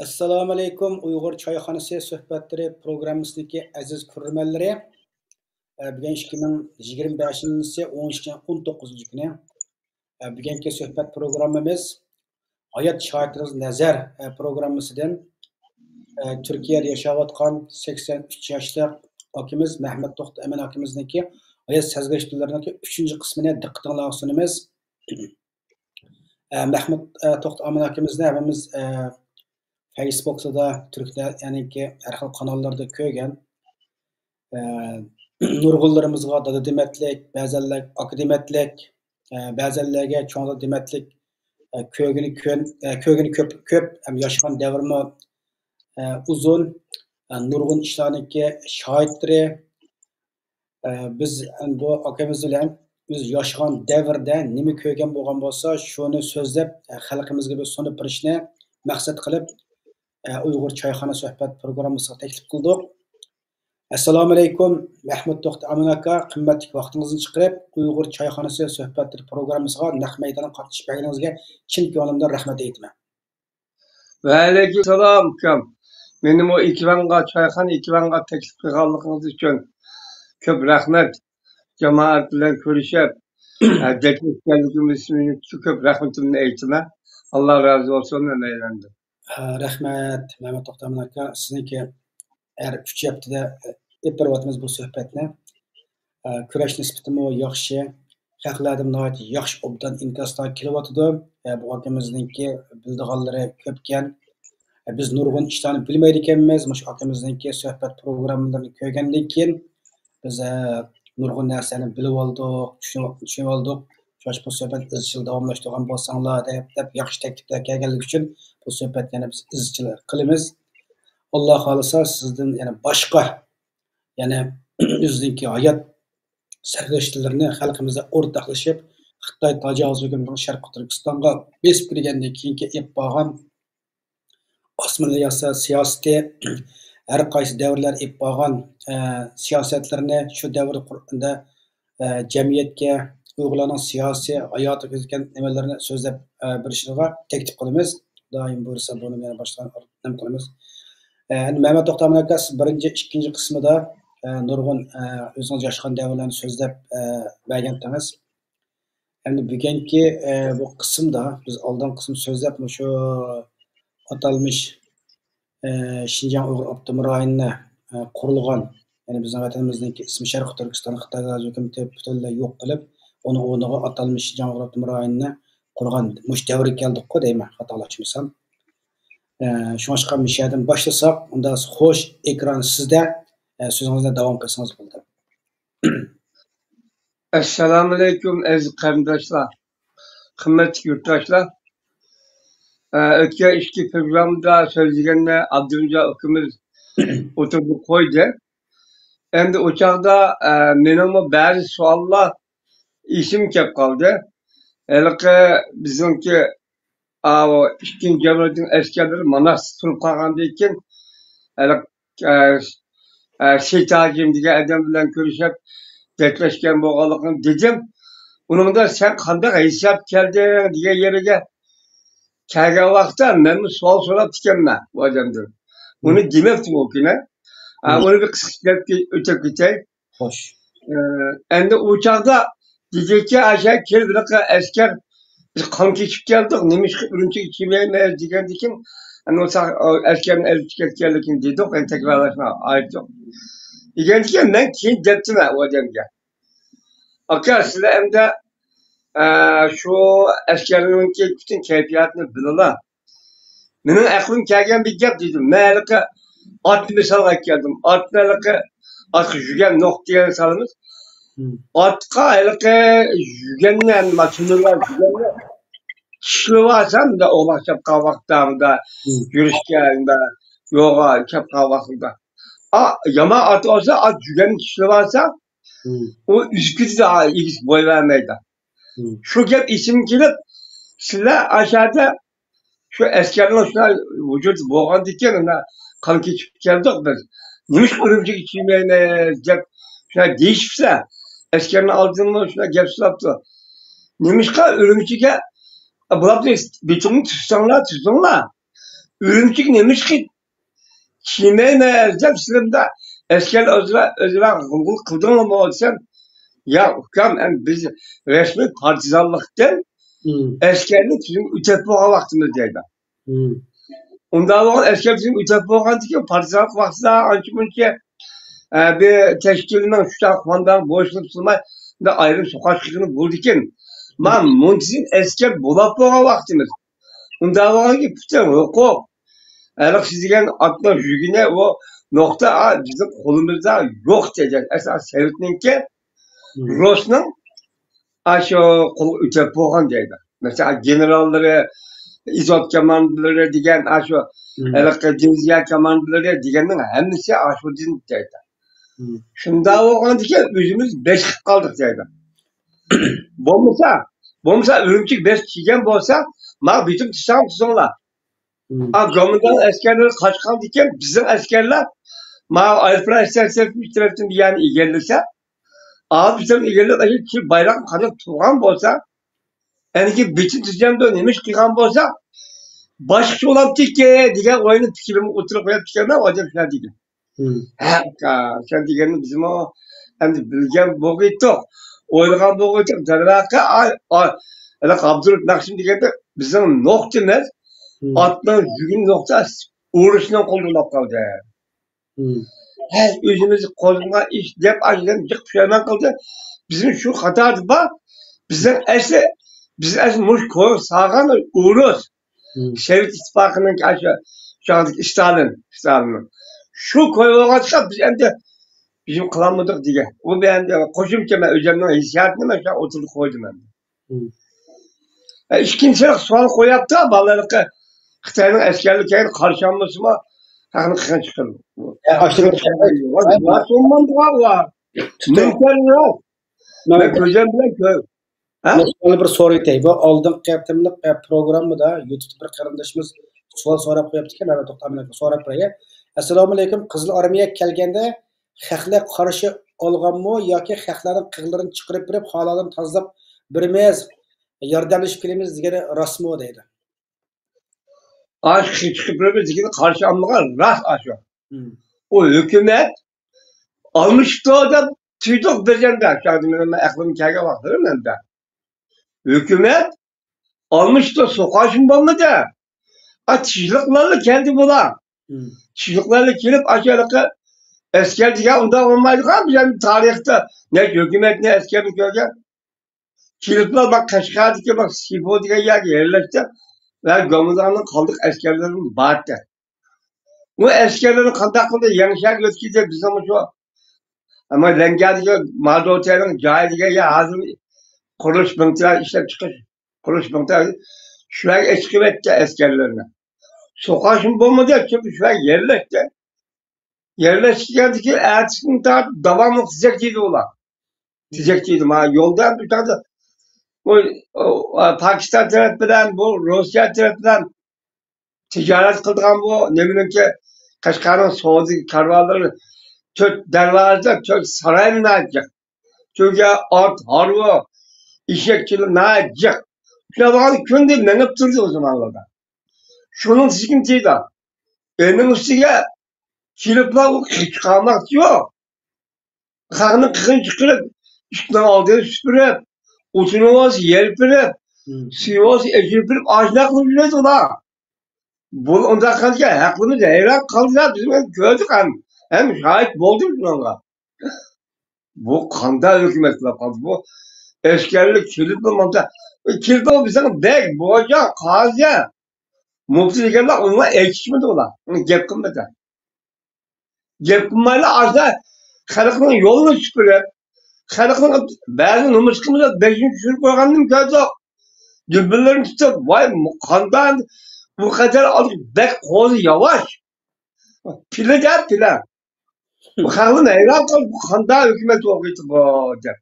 Assalomu alaykum Uyg'ur choyxonasi suhbatlari programmasining aziz ko'ruvchilar. Bugun 2025-yil 19 kuni. Bugungi suhbat programmamiz Hayot shoirimiz nazar programmasidan Turkiyada yashayotgan 83 yoshli akimiz Mehmet To'xta Amin akimizning hayot sazg'ishtirlarining 3-qismini diqqatingizga sunamiz. Mehmet To'xta Amin akimizni hamimiz Facebook'da, Türk'te yani ki her xil kanallarda ko'rgan. Nurgullarımızga dada demetlik, ba'zanlar akademetlik, ba'zanlarga cho'nglar demetlik ko'gini ko'p ham yaşagan davrimi uzun nurg'un ishlarniki shoidlari biz bu akamiz bilan biz yaşagan davrda nima ko'rgan bo'lgan bo'lsa, shuni so'zlab xalqimizga bir sunib berishni maqsad qilib Uyg'ur choyxona suhbat programmasiga taklif qildik. Assalomu alaykum Mehmet To'xta Amin aka, qimmatli vaqtingizni chiqarib Uyg'ur choyxonasi suhbatlari programmasiga naq maydonga qatnashib berganingizga chin ko'nglimdan rahmat aytaman. Va alaykum salom ukam. Mening o choyxona taklif qilganligingiz uchun ko'p rahmat. Jamoat bilan ko'rishib, taklifligimiz uchun ko'p rahmatimni aytaman. Alloh rozi bo'lsin aylandim. Rahmat Mehmet To'xta Amin aka, sizniki her 3 haftada hep beravatimiz bu suhbatni. Kurash nisbatimi yaxshi, xalqlardan noit yaxshi obdan inkaslar kelyotdi. Bu akamizningki bildiganlari ko'pkan. Biz nurg'un ishlarni bilmaydi ekanmiz. Mush akamizningki suhbat programmalarini ko'rgandan keyin biz nurg'un narsani bilib oldik, tushunib oldik. Bu suhbat izchil davomlashtirgan bo'lsanglar deb yaxshi takliflar kelganligi uchun bu suhbat yana biz izchil qilamiz. Alloh xolisa sizdan yana boshqa yana bizningki hayot sarg'ishtlarini xalqimizga o'rtoqlashib Xitoy tajovuz hukmining Sharq Turkistonga besib kirgandan keyingi bo'lgan osmonli siyosati har qaysi davrlar bo'lgan siyosatlarni shu davrda jamiyatga Uyg'urlarning siyosiy hayoti o'tgan nimalarni so'zlab berishga taklif qilamiz. Doim bo'lsa buni yana boshdan qilamiz. Mehmet To'xta Amin aka, birinchi, ikkinchi qismida nurg'un o'zingiz yashagan davrlarni so'zlab bergandingiz. Endi bugungi bu qismda biz oldingi qism so'zlab shu atalmış Şinjan Uyg'ur avtonom rayonida qurilgan, ya'ni bizning vatanimizningki ismi Sharq Turkiston Xitoy hukumati butunlay yo'q qilib, uni o'rniga atalmış Şinjan Uyg'ur avtonom rayonini qurgan mush davrga keldik-ku deyman, xatolashmasam. Şuna chiqqan mishadan boshlasak, unda xo'sh, ekran sizda, so'zingizni davom qilsangiz bo'ladi. Assalomu alaykum aziz qarindoshlar. Qimmatli yurtdoshlar. O'tgan ikki programda so'zlaganda Abdulja ukamiz o'tirib qo'ydi. Endi o chaqda mening ba'zi savollar esim kelib qoldi. Haliqi bizningki ikkinchi jamiyatning askarlari Manas turib qolgandan keyin Şeytajim degan odam bilan ko'rishib gaplashgan bo'lganligini dedim. Uningda sen qanday hisob kelding degan yeriga kelgan vaqtda men savol so'rab ekanman bu odamdan. Uni demoqdim o kuni. Uni bir qisqacha o'tib ketay. Xo'sh. Endi o chaqda dediki aşa keldilaqa askar biz qon kechib keldik, nima ish birinchi ichmaymiz degandan keyin o askarni olib ketganligini dedik, endi takrorlashma aytdik. Degandan keyin men keyin debdiman u odamga. Aka sizlar endi shu askarlarning bütün kayfiyatini bilalar. Mening aqlim kelgan bir gap dedim. Men haliqi ot misolga keldim. Otlarga atqa yugan noqtaga solamiz. Otqa haliqi yugandan mashinalar yuganlar ishlavasan da o'lashib qolvaqtamda yurishganda yo'g'a kelib qolvaqtida. Yomon ot olsa, ot yugan ishlavasa o üsküdde ilgisi boy vermeydi. Şu gap isim kelib, sizlar aşağıda şu askarlar şuna vücut bo'lgan ekan, unda qon kechib keldik biz. Nima Urumchiga ichmaymiz deb shuna deyishibsa, askarni oldimmi shuna gap solabdi. Nima Urumchiga bularni bitimni tutsanglar. Ürümçük neymiş ki? Çiğneyme dep sizimde esker özüne gılgıl kıldın mı olsan ya hukam biz resmi partizanlıktan eskerlik bizim ütepboğa vaktimiz deydi. Ondan sonra esker bizim ütepboğan ki partizanlık vaktida anki bunki bir teşkilinden şu takvandan boşluk tutulmay da ayrı sokak çıkını buldukken ma muntzin esker bulapboğa vaktimiz. Ondan sonra ki bütün hukuk eğer sizden atla jügüne o nokta bizim kolumuzda yok diyecek. Esas seyretmenki Ros'un aşağı kolu ütep boğan deydi. Mesela generalları, izot komandaları diyen aşağı Denizcilik komandaları diyenin hemisi aşağı din deydi. Şunda olgan diken özümüz beş kaldık deydi. Bomsa ürümçük beş çiğgen bolsa ma bütün tutsonlar. Komutan askerler kaçkan diken bizim askerler ma ayrıca istersen bir taraftan yani ilerlese abi bizim ileride ki bayrak kadar tuğan bolsa yani ki bütün düzende neymiş kıyan bolsa başka olan tikke diye oyunun fikrimi oturup koyup fikirme hocam şuna diye. Sen diyenin bizim o hem bilgen boğuydu oylagan boğuydu zarraka Abdülhamid Nakşim diyende bizim noktamız atlan yürün nokta uğraşından kolundan kaldı. Her özümüzü koluna iş dep acıdan yık pişirmen kaldı. Bizim şu hatadı bak. Bizim muş koyu sağan uğruz. Şevket İttifakı'nın şu andaki Stalin'in. Şu koyu olacak biz hem de bizim kılanmadık diye. O ben de koşum keme özümden hissiyatını ben şu an oturduk koydum ben. İkinci sual koyaptı bağlılıkı Xitayning askerliklarga qarshi olmasimi haqni qilgan chiqadi. Aşırı bir soru etey. Bu aldığım qatımlıq programmada YouTube bir qarindoshimiz savol so'rab qo'yapti ekan. Mana to'xtamdan so'rab qo'yay. Assalomu alaykum. Qizil armiyaga kelganda xalqlar qarshi olganmi yoki xalqlarning qig'larini chiqarib berib, holalarni tozalab birimiz yordamlashib kelamiz degani rostmi deydi. Aşk çıkıp böyle karşı almalar rast aşağı. O hükümet almıştı o da tüydük bezende aşağı benim aklım kâge baktırım ben de. Hükümet almıştı sokaşın bombadı. Çocuklarla kendi bulan. Çocuklarla gelip aşağıdaki asker diye ondan olmaydı kan bizim tarihte ne hükümet ne asker mi görgen. Çocuklar bak Kaşgar diye bak Sipo diye yerleşti. Ve komutanın kaldık askerlerin bağırdı. Bu askerlerin kandakında yanışak götürdü bizim şu ama Lengya'daki Mardota'nın cahiliye ya hazır kuruluş bınktılar işlem çıkış. Kuruluş bınktılar şu an eski etti askerlerine. Sokağın bombadı çünkü şu an yerleşti. Yerleştiğindeki ertesinin daha devamlı tizekçiydi olan. Tizekçiydi ama yoldan bir tane bu Pakistan tarafından bu Rusya tarafından ticaret kıldıran bu ne bileyim ki Kaşgar'ın Suudi karvaları çok dervazda çok saray ne yapacak? Çünkü at, harva, işekçilik ne yapacak? Şuna bakın künde menip durdu o zamanlarda. Şunun sıkıntıydı. Benim üstüge kilipler çıkarmak yok. Kanın kıkın çıkırıp üstüne aldığını süpürüp uçunu yer verip suyu ekip verip ağaçına kılıp yürüyordu da. Bu ondan kalırken hakkımız hayran kaldı bizim gördük hem şahit olduk bununla. Bu kanda hükümetle kaldı. Bu askerlik kilit olmadı. Kilit olmadı bizim bek, boğaca, kaziye. Mufti dikenler onunla ekişmedi ola. Onu gep kılmadı. Gep kılmayla ağaçta halkının yolunu süpürüp halkının bazı numuskımıza beşini düşürüp koygandım gördük. Dürbünlerini tutup vay kandan bu kadar alıp bek kozu yavaş. Pile der pile. Bu halkın hayran kaldı bu kanda hükümet okuyordu bu der.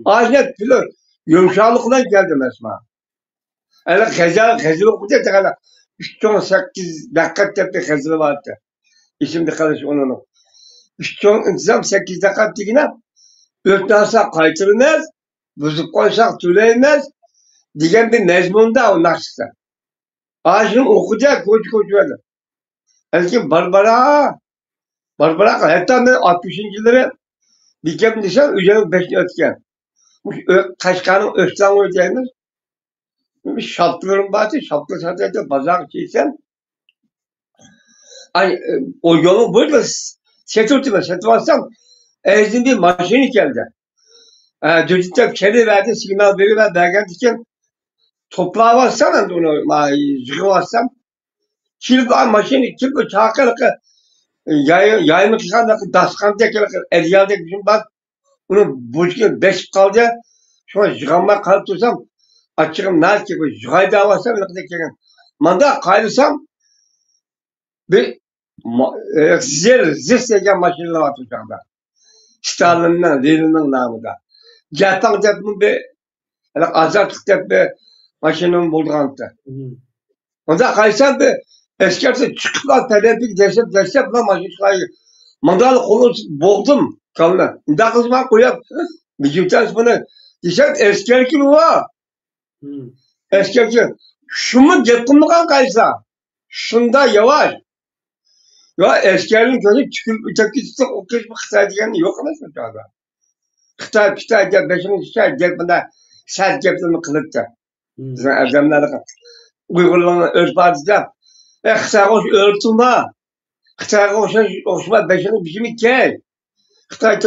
Ağaçta pile yumuşaklıkla geldi mesela. Öyle Hezil okudu ya 3-8 dakika tepe Hezil vardı. İşim dikkat onun. 3-10 intizam 8 dakika digine örtnasa kaytırınız, buzuk koysak tüleyiniz diyen bir mezmunda o nakşısı. Ağacın okuyacak koç verdi. Eski Barbara hatta ben 60. yılları bir kez desem üzerine 5 ötken. Bu Kaşkanın Öztan ödeyimiz. Bir şaplıyorum bazı şaplı sadece bazar şeysen. Ay o yolu burada seturtmasam ezin bir maşini geldi. Çocuklar kedi verdi, signal veriver, derken diken toprağa bassam onu, zıkı bassam, kilip maşini, kilip çakalık, yayını çıkan daskan tekelik, eryalde bizim bak, onu buzgun beş kaldı, sonra zıkanma kalıp tutsam, açığım nar ki, zıkayı da bassam, ne kadar kegen. Manda kaydırsam, bir zir segen maşinine var tutsam da. Stalin'den, Lenin'in namı da. Japan tepmi bir, azatlık tepmi, maşinimi bulduğantı. Onda kaysam bir eskerse çıkıplar telepik desep lan maşin çıkayı. Mandalı kolu boğdum kalına. İnda kızma koyup bir cümten bunu diyecek esker ki bu ha. Esker ki şunu yapımı kan kaysa. Şunda yavaş. Ya eskerin gözü çıkıp öteki tutsak o kez bu kısa diyen yok ama şu anda. Kıta gel beşini şişer gel bana sert yaptığını kılıp da. Bizim evlemlerde Uygurlarına öz bazıda. Kısa koş örtülme. Kısa koşma beşini biçimi gel. Kısa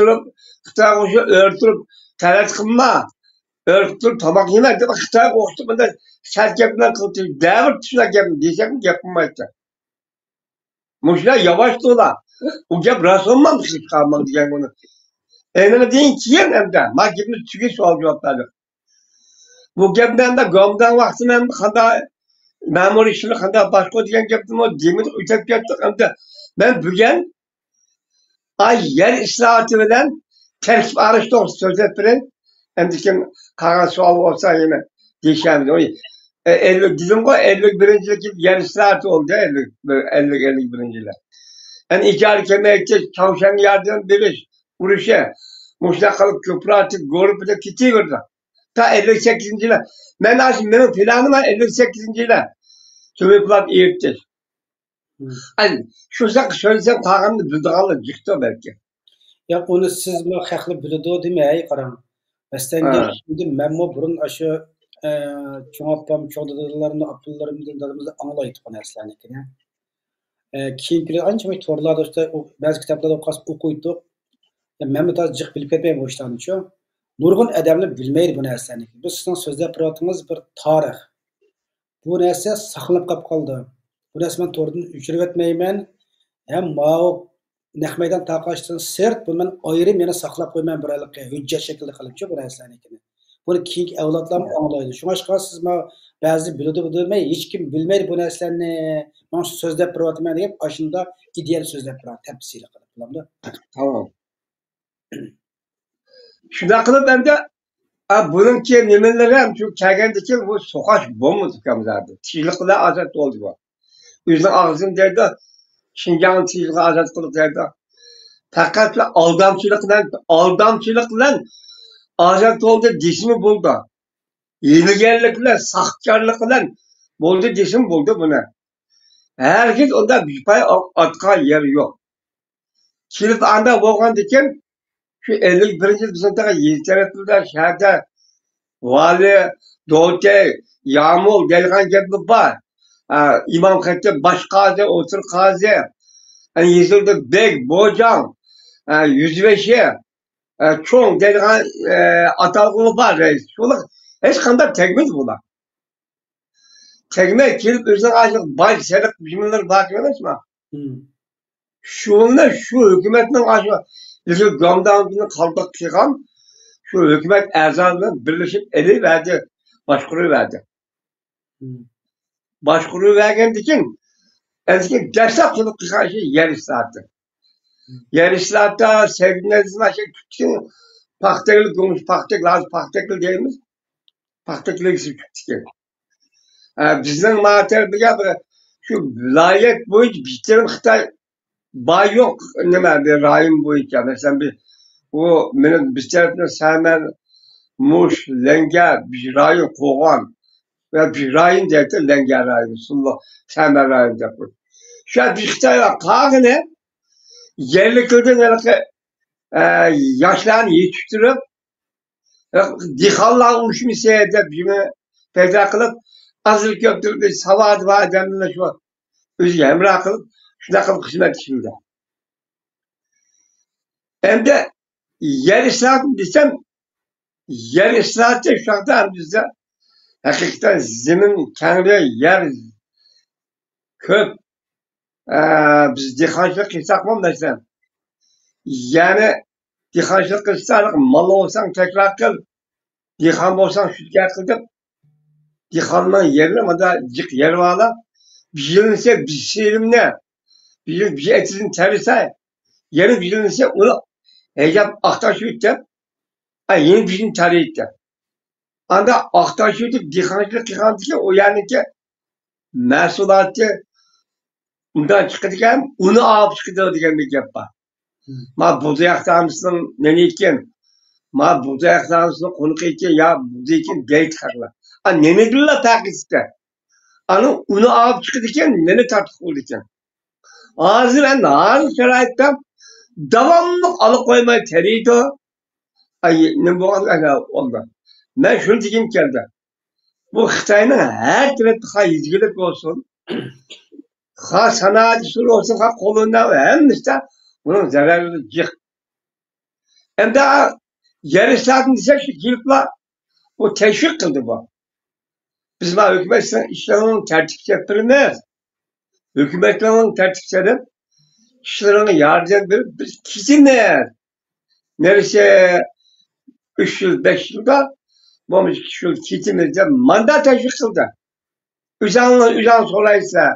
koşu örtülüp talat kılma. Örtülüp tabak yemek de kısa koştu da sert yapılan kılıp devir tuşuna gelin diyecek mi yapılmayacak. Muşla yavaş dola. O gep rast olmamış hiç kalmak diyeceğim onu. Enine deyin ki hem de. Mahkemimiz çünkü sual cevapları. Bu gepten de gamdan vaktin hem kanda memur işini kanda başka diyen geptim o demir uçak yaptık hem de ben bugün ay yer islahatı bilen terkip araçta söz ettiren hem de kim kalan sual olsa yine diyeceğim. 50 dedim ko 51. yer islahatı oldu 51. Yani icari kemekte çalışan yardım biriş, vuruşa, muştakalık köprü artık grubu da kitiyordu. Ta 58. yıla. Ben aslında benim planım var 58. yıla. Çocuklar eğitti. Hani şu sak söylesem tağımda bildiğalı çıktı belki. Ya onu siz mi haklı bildi değil mi? Ey karam. Mesela şimdi memmo burun aşı çoğapam çoğdalarını apıllarımızın dadımızda anlayıp bu neslenlikini. Keyinki ancha torlarda işte bazı kitaplarda okuyup Mehmet az cık bilip ketmey boşlanışı. Nurgun adamlar bilmeydi bu narsani. Biz sizin sözlep turatığımız bir tarix. Bu narsa saqlanıp qolib qoldi. Bu narsa men to'g'ridan o'chirib etmayman. Ham mao naq maydon taqashdan sirt buni men ayirib yana saqlab qo'yman bir iliqqa hujjat shaklida qilibchi bu narsanikini. Buni keyingi avlodlar anglaydi. Shunga siz ba'zi biladi demay hech kim bilmaydi bu narsalarni. Men shu so'zlab turyapman deb ashunda ideal so'zlab turadi tafsil qilib bilamda. Tamam. Shunda qilib endi bununki nimalar ham shu kelgandiki bu so'qash bo'lmadi kamzardi. Tiyliqlar ozod bo'ldi bu. O'zini og'zim derdi, Şinjan tiyliqni ozod qilib derdi. Faqat aldamchilik bilan ozod bo'ldi desimi bo'ldi. Yenigerlik bilan, saxtkarlik bilan bo'ldi desim bo'ldi buni. Herkes onda bir pay atqa yer yok. Kilip anda bo'lgan ekan şu 51. yıl bizim daha yetiştirildiler şehirde vali, doğute, yağmur, delgan gibi var. İmam Hatip Başkazi, Otur Kazi, yani Yezildi Bek, Bocan, Yüzbeşi, çoğun delgan atalgılı var reis. Şuluk hiç kanda tekmez bunlar. Tekme kilip özüne karşı bay selik bizimler bakıyorlar mı? Şununla şu hükümetin karşı Bizim gamdan kaldık çıkan şu hükümet erzanla birleşip eli verdi, başkuru verdi. Başkuru vergen için eski destekçılık karşı yer islattı. Yer islatta sevgilerinizin aşağı küçük paktekli konuş, paktekli değiliz. Paktekli kişi küçük. Bizden materyal bir şu layık boyunca bitirim Xitay bay yok nima bir rayim boyunca mesela bir o benim bir tarafından Semen, Muş, Lenge bir rayim koğan Ve bir rayın derdi Lenger rayını, Sullo Semer rayını derdi. Şu an bir Xitay'a kağını yerli köyden yaşlarını yetiştirip dihallar uçmuşsa de bir peyda kılıp azıcık götürdü savadı var demine şu özü emrah kılıp şuna kılıp kısmet işimde. Hem de yer ıslahatı desem yer ıslahatı şu anda bizde hakikaten zemin kendi yer köp biz dihancılık yapmam desem yani dihancılık kılsak mal olsan tekrar kıl dihan olsan şutker kılıp dihanın yerine ama da cık yer bağla bilinse bir şeyim ne bir etin terse yeni bilinse onu heyap aktaş yuttu ay yeni bizim tarihte anda aktaş yuttu dihancılık ki o yani ki mesulatı bundan çıkırken onu alıp çıkıyor diyen bir yapma. Ma buğday aktarmışsın ne iken ma buğday aktarmışsın konuk iken ya buğday iken geyt karla. Ne diyorlar takiste. Onu alıp çıkırken ne tartık oldu iken. Ağzı şerayette devamlı alıkoymayı teriydi o. Ne bu oldu. Ben şunu diyeyim geldi. Bu Xitay'ın her türlü izgilik olsun. Ha sanatçısı olsun, ha kolunda hem işte bunun zararı cık. Hem daha yarı saatini ise şu ciltla bu teşvik kıldı bu. Bizim hükümet işlerini tertip ettirmez. Hükümetlerin tertipleri işlerini yardım edip biz kesinler. Neresi 3 yıl 5 yılda bu 2 yıl kitimizde mandat teşvik kıldı. Üzan solaysa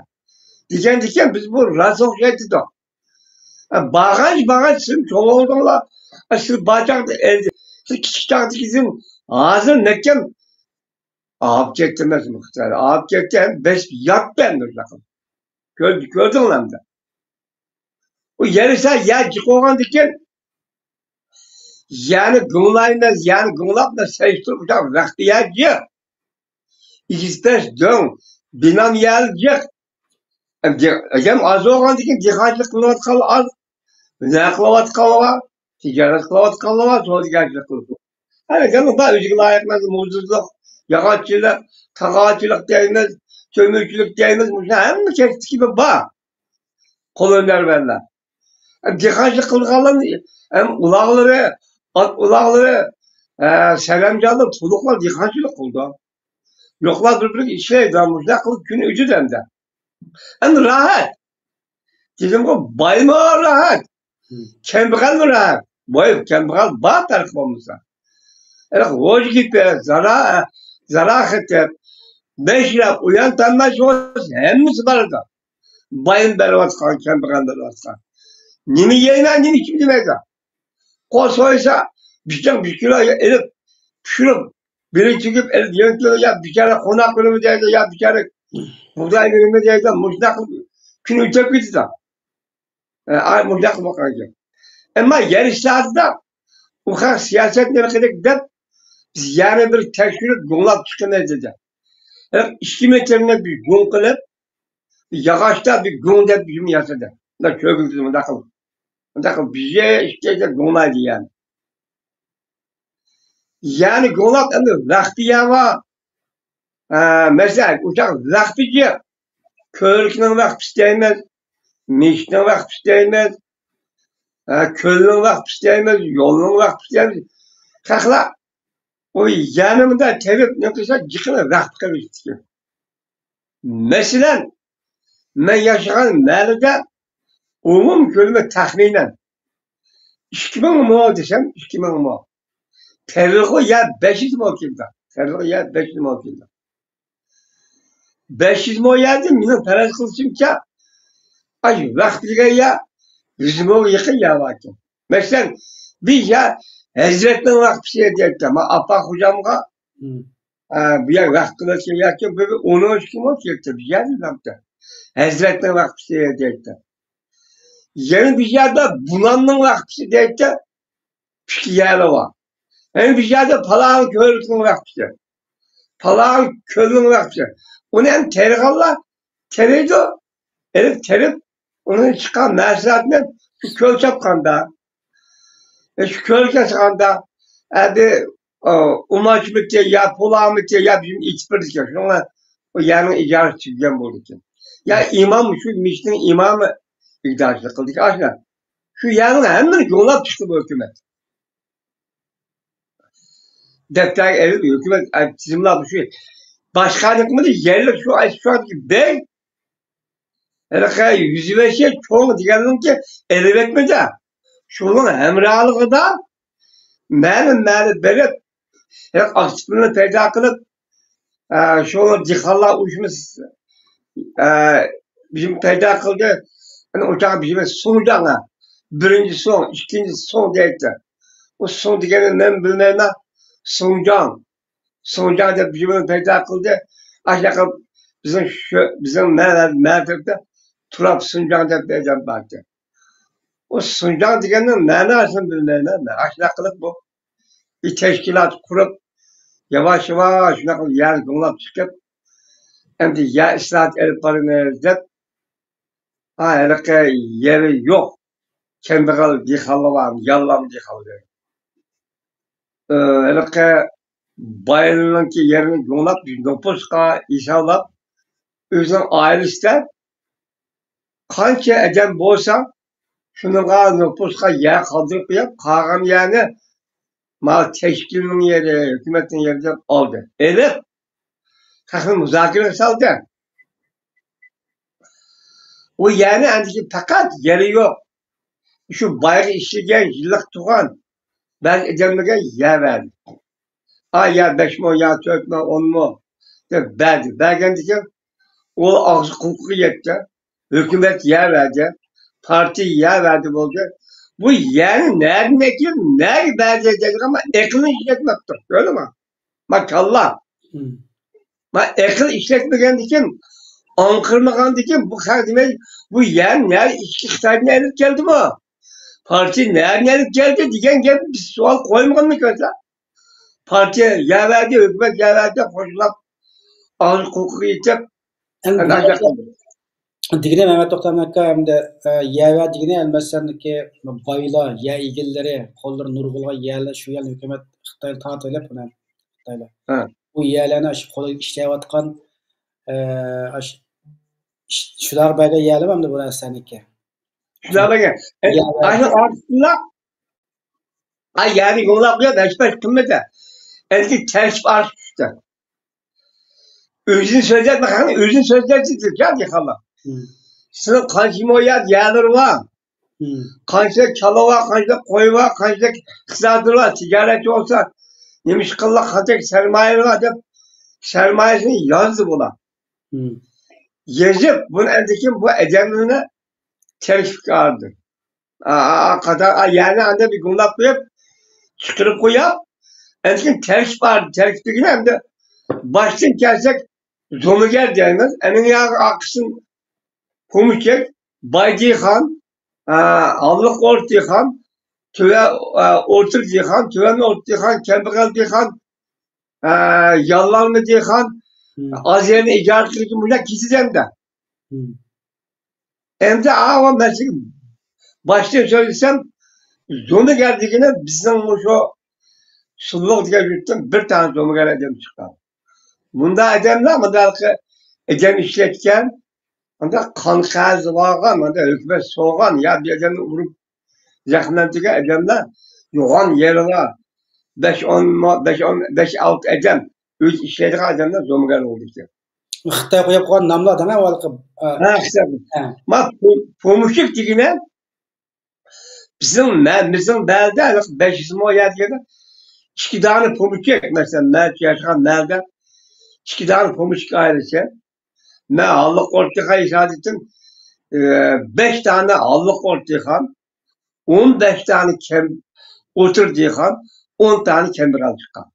diken biz bu razok yedik o. Bağaç çok olduğunda aşırı bacakta elde. Küçük taktikizin ağzını nekken ağıp getirmez muhtemelen. Ağıp getirken 5 yat bendir lakım. Gördün lan da. O yarışa ya çıkoğan diken yani gımlayınız yani gımlapla sayıştırıp uçak vakti yacı. İkizdeş dön. Binam yalcık. Hem az oğan diken dihancılık kılavat kalı az. Ne kılavat kalı var? Ticaret kılavat kalı var. Sonra ticaret kılavat. Hani canım da üzgün ayakmaz, mutsuzluk, yakatçılık, kakatçılık değmez, kömürcülük değmez, hem mi çekti gibi bak, koloniler verler. Hem dihancılık kılgalım, hem ulakları, selamcalı, tuluklar dihancılık kıldı. Yoklar birbirini şey damızda kılıp günü ücü demde. Hem rahat. Dedim ki bayma rahat. Kembikal mı rahat? Boy kembikal bağ tarkmamızda. Hoş gibi zara hıtır. 5 lira uyan tanımaş olsun. Hemimiz var da. Bayın berbat kan, kembekan berbat kan. Nimi yayına, nimi kim demeydi. Kol soysa, bir kilo elip, pişirip, biri çıkıp elip yönetiyor ya, bir kere konak bölümü deydi ya, bir kere buğday bölümü deydi, muşnak, günü öteki gidi de. Muşnak bakacak. Ama yarışlarda, o kadar siyasetleri kadar biz yani bir teşkilat gonlap çıkamayız dedi. Hep 2 metrine bir gon kılıp, yağışta bir gon da bizim yasadı. Da çöküldü mü dakıl. Dakıl bize işte gonlaydı yani. Yani gonlap hem de vakti yava. Mesela uçak vaktici. Körlükün vakti isteyemez. Mişnin vakti isteyemez. Kölün vakti isteyemez. Yolun vakti isteyemez. Kakla o yanımda tevip ne kısa cıkına vakti kalmıştı. Mesela ben yaşayan mahallede umum kölüme tahminen 2000 mo desem 2000 mo. Terliği ya 500 mo kilda. Terliği ya 500 mo kilda. 500 mo yedim benim parası kılsın ki ay vaktiga ya 100 mo yakın ya vakti. Mesela bir ya Hazret'in vakti şey diyecek ama apa hocamga bir ya vakti şey yakın böyle 13 mo kilda bir yer yaptı. Hazret'in vakti şey diyecek. Yani bir yerde bunanın vakti diyecek. Pişki yerli var. Yani bir yerde falan körlükün vakti. Falan kölün vakti. Onu hem tergalla, tereydi o. Elif terip, onun çıkan mersilatını şu köl çapkanda. Şu köl kesakanda. Hadi umaç bitti, ya pulağı bitti, ya bizim içbirdik ya. Şuna o yanın icarı çıkacağım bu için. Ya imam, şu miştin imamı iktidarçılık kıldık. Aslında şu yanın hemen yola çıktı bu hükümet. Defter evi hükümet çizimler bu şey. Başkanlık mı yerli şu anki bey hele yüzü ve şey çoğu diyelim ki elbet de şunun emralığı da məni verip hep aktifliğini peyda kılıp şunu dihallar uçmuş e, bizim peyda kıldı hani uçağı bizim sunacağına birinci son, ikinci son deyip de o son diyenin ben bilmeyene sunacağım. Sonuçta da bizim peyda kıldı. Aşağı bizim mertebede Turap Suncan peyda baktı. O Suncan diyenin manasını bilmeyene aşağı kılıp bu bir teşkilat kurup yavaş yavaş yer donlap çıkıp hem de ya ıslahat eliplerini izlep hele yeri yok. Kembegal dihalı var, yallam dihalı var. Hele bayılının ki yerini donlap, nüfuska inşallah özünün ailesi kança eden bolsa şununla nüfuska yer kaldırıp koyup kalan yani mal teşkilinin yeri, hükümetin yerinden aldı. Evet, kalkın müzakere saldı. O yani andaki fakat yeri yok. Şu bayrağı işleyen yıllık tuğan ben edemlige yer verdi. Ya 5 mu, ya 4 mu, 10 mu? Verdi. Vergendiki o ağzı hukuku yetti. Hükümet yer verdi. Parti yer verdi oldu. Bu yani nereden ekiyor, nerede verecek ama ekini işletmektir. Öyle mi? Maşallah. Ma ekil işletmegen dikin, ankırmagan dikin bu kadime bu yer nerede içki kitabına elip geldi mi? Parti nerede geldi diyen gibi bir sual koymagan mı kötü? Parti yer verdi, hükümet yer verdi, hoşlap ağzı hukuku yetip Digine Mehmet Toktam Mekka hem de yeva digine elmesendeki bayla, ya ilgilileri, kolları nurgulga yerle şu yan hükümet Xitay taat edip buna Xitayla. Bu yerlerine aşı kolu işleyevatkan şular bayga yerle hem de buna sendeki. Şular bayga. Aynı aslında yani yollar ya da hiçbir kımmete. Elki terkip arşişte. Özün sözler bakalım, özün sözler çıktı. Can yıkama. Sınıf kaçmoyat yerler var. Kaçta çalı var, kaçta koyu var, kaçta kısadır var. Ticaretçi olsa demiş kıllık kaçta sermaye var deyip sermayesini yazdı buna. Yazıp bunun eldeki bu edemliğine terkip çıkardı. Yani anda bir günlük koyup çıkırıp koyup eldeki terkip vardı. Terkipteki hem de baştan gelsek zomuger diyemez. Emin ya akısın Kumuşek, Baydihan, Allık Ortihan, Tüve Ortur Dihan, Tüven Ortihan, Kembekal Dihan, Yallanlı Dihan, Azer'in icaretçılık bunlar kişiden de. Hem de ama mesela başta söylesem zonu geldiğinde bizim şu sulluk diye yürüttüm bir tane zonu geldim çıkar. Bunda edemler ama da edem işletken anda kan kazı vargan, anda hükümet soğan ya bir adamı vurup yakınlantıga edemler yoğan yeri var. 5-6 edem. 3 işlediği adamlar zomugar oldu ki. Xitay koyup koyan namlı adana valkı. İşte bu. Ma pomuşuk digine bizim belde 500 mo yergede 2 tane pomuşuk mesela mert yaşayan nerede 2 tane pomuşuk ailesi. Ne Allah ortaya işaret ettim. 5 tane Allah ortaya 15 tane otur diyen 10 tane kemberal çıkan.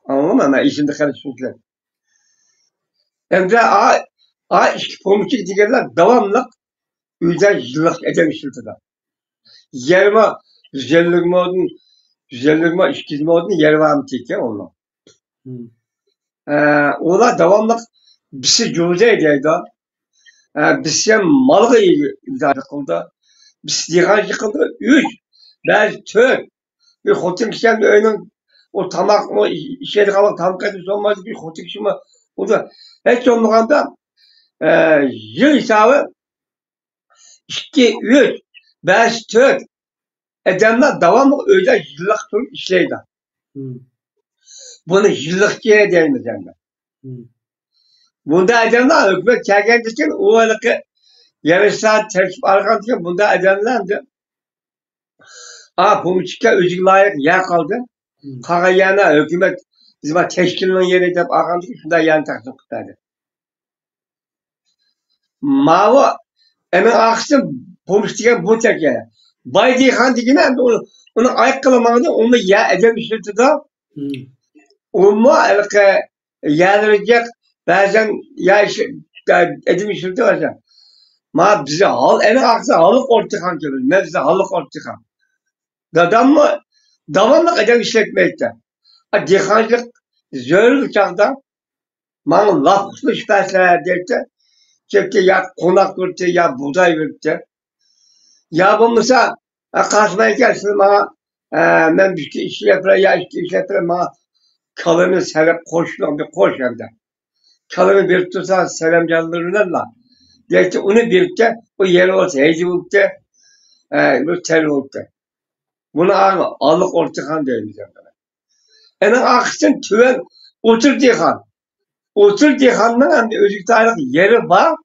Anladın mı? Ama işinde karışmışlar. Hem de iki pomuşuk diyenler devamlı yüzden yıllık edemiştir da. Yerime 150 modun 200 modun yeri var mı diye onlar. Ular davamlı bizi cüze edeydi. Biz hem malga idare kıldı. Biz diğer yıkıldı. Üç, belki dört. Bir hotin kişinin önün o tamak o işe kalan tam kadar olmaz bir hotin kişi mi? O da hiç olmaganda e, yıl hesabı 2, 3, 5, 4 adamlar devamlı öyle yıllık tur işleydi. Hmm. Bunu yıllık diye deyimiz yani. Hmm. Bunda adamlar hükümet çeken için o ılıkı yarışlar terkip arkan için bunda adamlardı. Bu müçükte özgür layık yer kaldı. Hmm. Kagayana hükümet bizim teşkilinin yeri deyip arkan için şunda yan taksim kıtladı. Mavi hemen aksın pomuştuken bu teke. Bay Diyhan dikine onu ayak kılamadı onu ya edem işletti da Hmm. umma elke yerlerecek bazen ya edim işletti bazen. Ma bize hal en aksa halık ortakan gelir. Mevze halık ortakan. Dadam mı davamlı edem işletmekte. Diyhancılık zörlü çağda man laf kutmuş besler derdi. Çünkü ya konak verdi ya buğday verdi. Ya bu mesela karşıma gelsin bana ben bir şey iş yapıyorum ya iş yapıyorum bana kalını sevip koşuyorum bir koş hem de. Kalını bir tutsan sevem canlarıyla belki onu birlikte o yeri olsa heyci oldu bu tel oldu. Bunu abi allık ortakan diyoruz. En aksın tüven otur diyekan. Otur diyekanın hem de özgür tarih yeri var.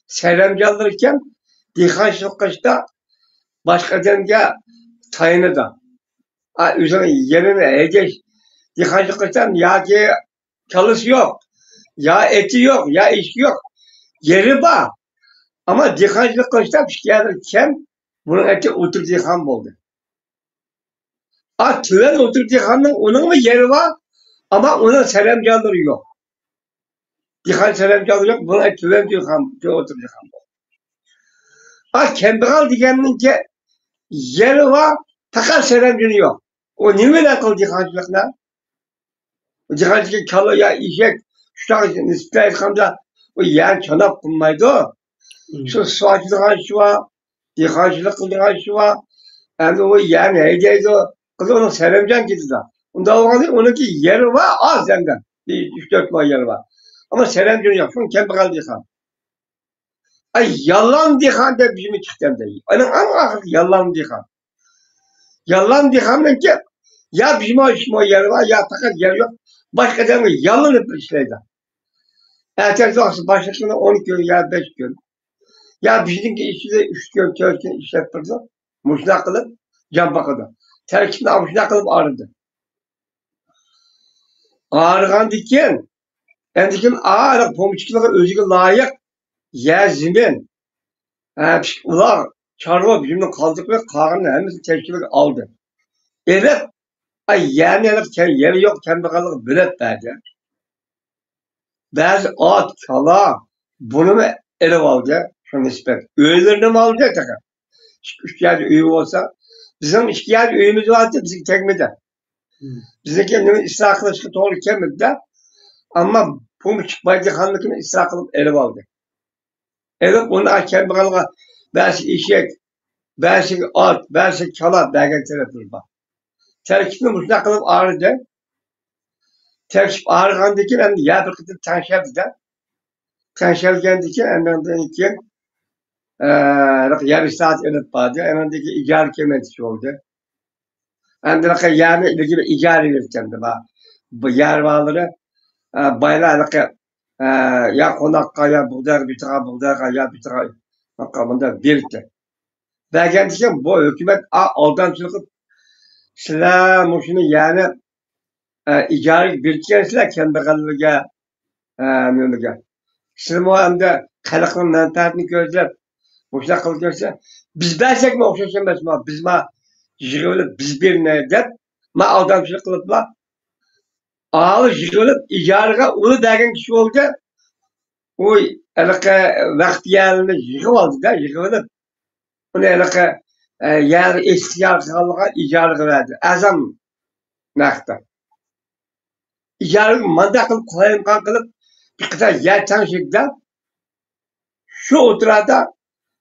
Sevem canlarıyken diyekan şokkaçta başka denge tayını da. Üzerine yerine ege yıkacak kısan ya ki çalış yok. Ya eti yok. Ya içki yok. Yeri var. Ama yıkacak kısan psikiyatrken bunun eti oturduğu ham oldu. Tüven oturduğu hamın onun mu yeri var? Ama onun selamcaları yok. Yıkacak selamcaları yok. Bunun eti tüven diyor ham. Oturduğu ham oldu. Kembral diyenin ki yeri var. Fakat selamcını yok. O niye kıl yıkacaklar? Yıkacak kalı ya işek şu nispet etkamda o yer çanak bulmaydı. Şu suacılığa şu var, yıkacılık kıldığa şu var. Yani o yer neydeydi? Kız onun selamcan gitti de. Onda o kadar onunki yeri var az senden. Bir 3-4 var yeri var. Ama selamcan yok. Şunu kendi kaldı yıkan. Yalan dihan da bizim çıktı da. Ama yalan dihan. Yalan dihanın ki ya bizim o yeri var ya fakat yer yok. Başka da yalan işleydi. Ertesi akşam başlasına 12 gün ya 5 gün. Ya bizimki işçide 3 gün 4 gün işlettirdi. Muşna kılıp can bakıdı. Terkibini avuçuna kılıp ağrıdı. Ağrıgan diken endikin ağrı pomuşkilığı özüge layık yer zimin. Ular çarva bizimle kaldık ve karnını hemisi terkibini aldı. Evet. Yani yeri yok kemikalık bilet verdi. Bazı at, kala bunu mu ele aldı? Şu nispet. Üyelerini mi alacak takar? İşkiyaç üye olsa. Bizim işkiyaç üyemiz vardı bizim tekmede. Bize kendimiz ıslah kılıçkı doğru kemedi de. Ama bu çıkmaydı hanlıkını ıslah kılıp ele aldı. Evet bunu hakem bakalım. Belki işek, belki at, belki kala belki tarafı var. Terkibini muşna kılıp ağrıdı. Terkip ağrıgandaki ben ya bir kıtı tanşevdi de. Tanşevgendeki enden iki yarım saat edip vardı. Endeki icar kemetçi oldu. Endeki yarın ilgili icar verirken de bu yer varları baylarlık ya konakka ya buğday bir tarafa buğday ya bir tarafa makamında birlikte. Ve kendisi bu hükümet aldancılık silah muşunu yani icarı biriktirsiler kendi kalırga mümkün. Siz bu anda halkın menfaatini gözlep boşuna kılıp görse biz dersek mi okşaşamaz mı? Biz ma jigılıp biz birine dep ma aldancılık kılıpla ağlı jigılıp icarıga ulu dergen kişi oldu. O elke vakti yerine yıkıp aldı da yıkılıp onu elke yer ihtiyar kallığa icarı verdi. Azam nakta. ijaraga manda qilib qo'yimqon qilib bir qadar yer tanishibda shu o'tirada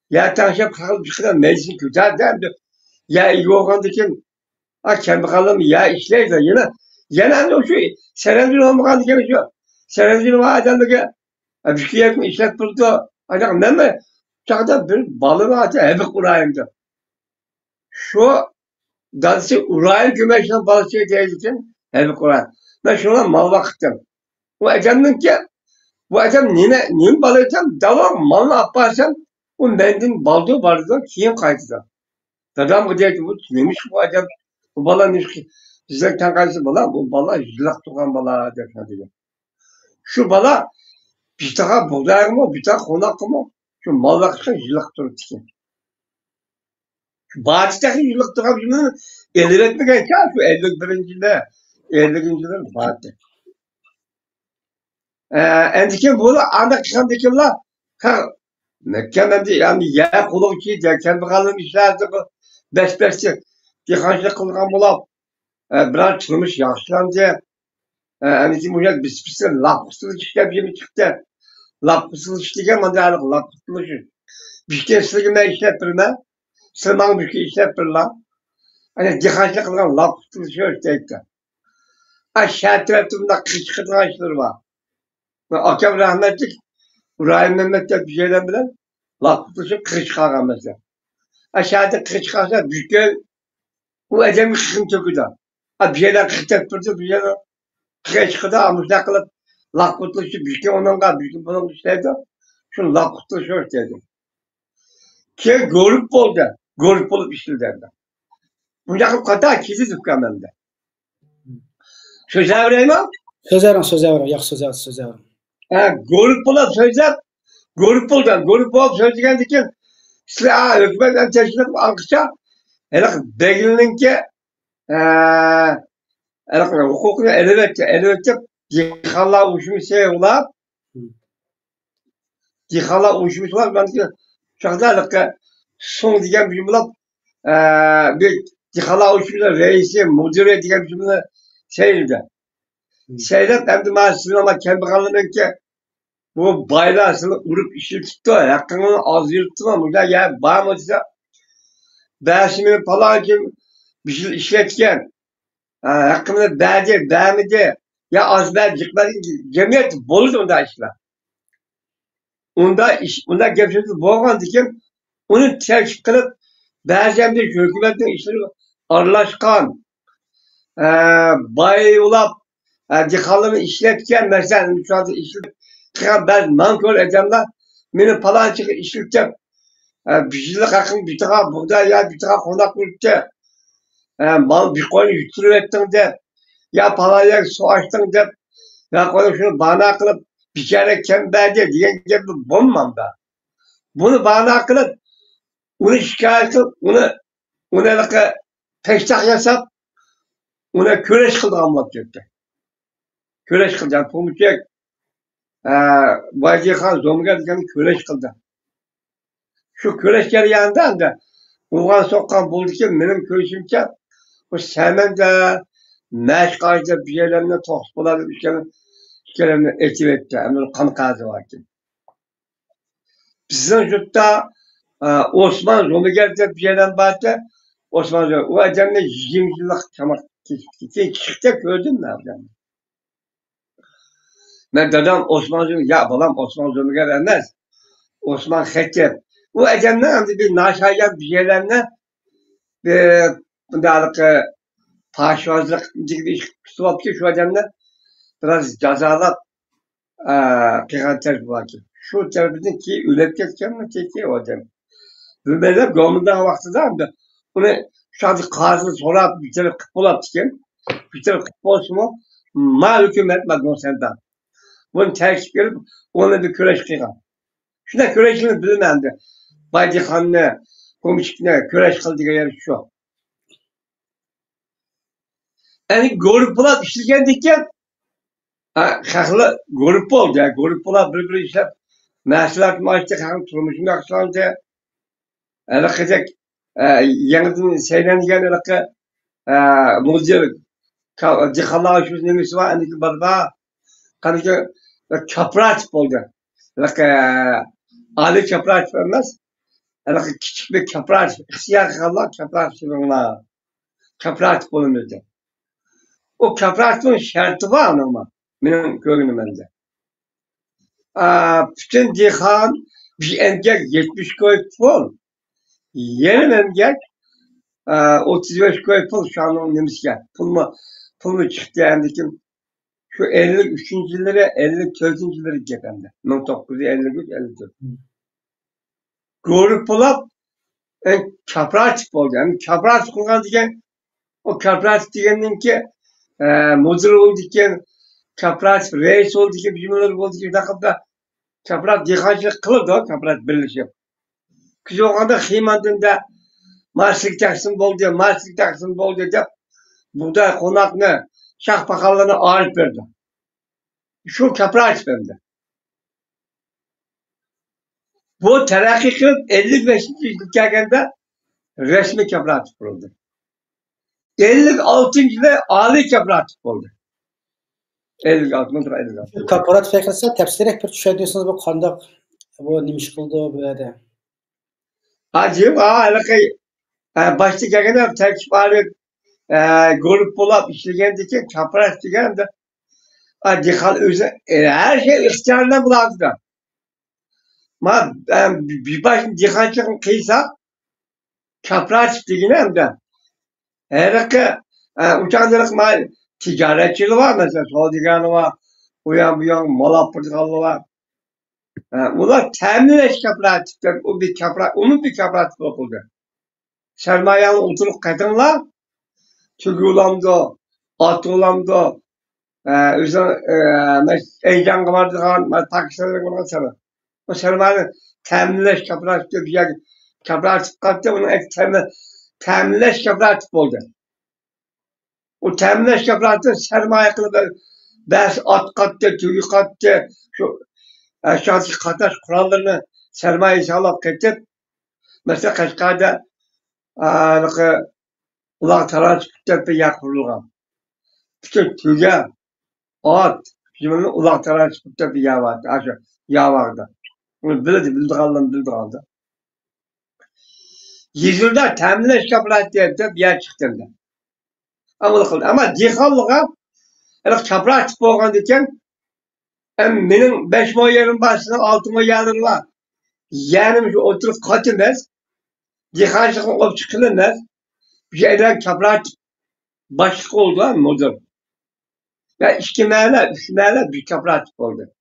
yer tanishib bir qadar meclisni ko'tardi yer ega bo'lgandan keyin kambag'allar yer ishlaydi yana shu sarandin olmagandan keyin shu sarandin odamlarga bir yerni ishlab turdi anaqa nima chog'da bir bola bor hep urayim deb shu dadasi urayim ko'mashdan bolasiga deydi ekan hep urayim man shunga mal vaqtdim u adamniki bu adam nima bola ekan davom malni olib borsam u mendan baldu bordi keyin qaytdi dadamga deydi bu nima bu adam bu bola bizlar tanqaysi bola bu bola yilaq turgan bola deb degan shu bola bitaqa buğdayımı, bitaqa qonaqımı şu malvaqtga yilaq turibdi ekan Batidagi yilaq turgan shuni elvetmagan ekan shu 51-yilda 50-yilda batdi endi keyin bu aniq qilgandan keyin Mekke'de yani yer kulu ki kambag'allik ishlardi besh-beshchi dehqonchilik qilgan bo'lib biroz turmush yaxshilandi endi keyin bu biz lapqislik ishlab yemi chiqdi lapqislik degan mana lapqislik bishkek men ishlab birman silman bishkek ishlab birlar ana dehqonchilik qilgan lapqislik shu deydi shaharda qichqirgan ishlar bor akam rahmatlik Ibrahim Mehmet de bir şeyden bilen lapıtışı kırıç kalkan mesela. Aşağıda kırıç kalsa büyükler bu edemi kırın töküde. Bir şeyden kırıç ettirdi bir şeyden kırıç kıda almışlar kılıp lapıtışı büyükler ondan kal büyükler bunun işlerdi. Şunu lapıtışı örteydi. Ki görüp olup işlerdi. Bu yakıp kadar kisi tükken bende. Söz vereyim mi? Söz verin, yak söz verin. Görüp olup söyleyeceğiz ki sizler hükümetten teşkil alkışa Beglin'inki hukukunu elbette dihalla uçmuş olap dihalla uçmuş olap ben ki şahdalıkta son diyen bir bulap bir dihalla uçmuşlar reisi müdüre diyen bir bulap şeydi hem de maaşını ama kembag'allikki bu baylasını vurup işi tuttu. Hakkını az yırttı ama burada ya bağımı dese Bəşimi falan kim bir şey işletken hakkında bəmidi ya az bəd yıkmadı cemiyet bolur onda işler. Onda gevşeti boğan dikim onu terk kılıp bəzemde hükümetin işleri arlaşkan bay olap dikkalını işletken mesela şu anda işlet ben nankör edemler beni falan çıkıp işletken bir şeylik hakkın bir tığa buğday ya bir tığa konak ürkte mal bir koyun yutturup ettin de ya palaya su açtın de ya koyun şunu bana kılıp bir kere kemberde diyen gibi bulmam da. Bunu bana kılıp onu şikayet kılıp onu peştak yasap ona köreş kıldı anlatıyordu. Köreş kıldı. Yani Pumutçak Vaycı Khan Zomgar diyeni köreş kıldı. Şu köreşler yanından da Uğan Sokkan buldu ki benim köreşimce o semen de meşgayda bir yerlerine tohbuladı bir şeylerini etiv etti. Hemen kan kazı var ki. Bizim yurtta Osman Zomiger'de bir yerden baktı. Osman Zomiger. O adamda 20 yıllık çamak çıktı gördün mü ablam? Ben dedem Osman Zomiger. Ya balam Osman Zomiger demez. Osman Xeker. O adamda bir naşayat bir yerlerine bundalık paşvazlık gibi iş tutup ki şu adamda biraz cezalap kıyantar var ki. Şu tarafından ki üretken mi ki o adam. Böyle gömünden vakti da bunu şu anda kazı sonra bir tane kıpılat diken bir tane kıpılat mı mal hükümet madem senden. Bunu terk edip ona bir köreş kıyan. Şuna köreşini bilmendi. Baydi Han'la komşukla köreş kıldığı yer şu. Yani gruplar işlerken dikken haklı grup oldu ya. Gruplar birbiri işlep meşrulat maaşta hangi turmuşun aksandı. Elakacak yeniden seylendiğen elakı mucir Dihanlar şu nemesi var, andaki barba, kanıcı çapraz oldu. Like Ali çapraz vermez. Like küçük bir çapraz, siyah kallar çapraz şunlar. Çapraz bulunurdu. O çaprazın şartı var ama benim görünümümde. Bütün dihan bir engel 70 koy pul. Yeni engel 35 koy pul şu an onun demişken. Pul mu çıktı yani kim? Şu 53. yıllara 54. yıllara gepemde. 1953 54. Görüp bulup çapraz oldu. Yani çapraz kullan diyen o çapraz diyenin ki muzur oldu diyen çapraz reis oldu ki bizimler oldu ki dakikada çapraz dihancılık kılırdı o çapraz birleşip. Kız o kadar himandında Marslık Taksim boldu, Marslık Taksim boldu deyip burada konakını, şah bakallarını ağırlık verdi. Şu çapraz bende. Bu terakki kılıp 55. ülkede resmi çapraz kuruldu. 56. yılda Ali çapraz oldu. 56. 56. Korporat fikrisi tefsirek bir tushundiyorsunuz bu qandaq bu nima ish qildi bu yerda. Acayip alakayı. Başta gelene terkip alıp grup bulup işlegendeki çapraz degende dikkat özü her şey ihtiyarına bulandı. Ma bir başın dikkaçın kıysa çapraz degine hem de herke uçakçılık mal ticaretçiliği var mesela Suudiganı var. Uyan mal portakalı var. Bunlar teminleş çapraz çıktı. O bir çapraz, onun bir çapraz okuldu. Sermayenin oturup kadınlar çünkü ulamdı, at ulamdı, heyecan vardı kan, Pakistan'da olan sana. O sermayenin teminleş çapraz çıktı. Yani çapraz çıktı, onun teminleş çapraz oldu. O teminleş çaprazda sermaye kılıp bes at kattı, tüyü kattı, şu aşağıdaki kataş kurallarını sermaye sağlayıp getirip mesela Kaşgar'da ulan transportör bir yer kurulgan. Bütün tüge, at, şimdi ulan transportör bir yer vardı. Aşağı yer vardı. Bunu bildi kaldı. Yüzünde teminleş çapraz diye bir yer çıktı. Ama dihallığa çapraz çıkıp olgan diken benim 5 moy yerim başına 6 moy yerim var. Yerim şu oturup kat emez. Dihancılıkın olup çıkılmaz. Bir şeyden çapraz başlık oldu ama odur. Ve iki meyler, üç meyler bir çapraz oldu.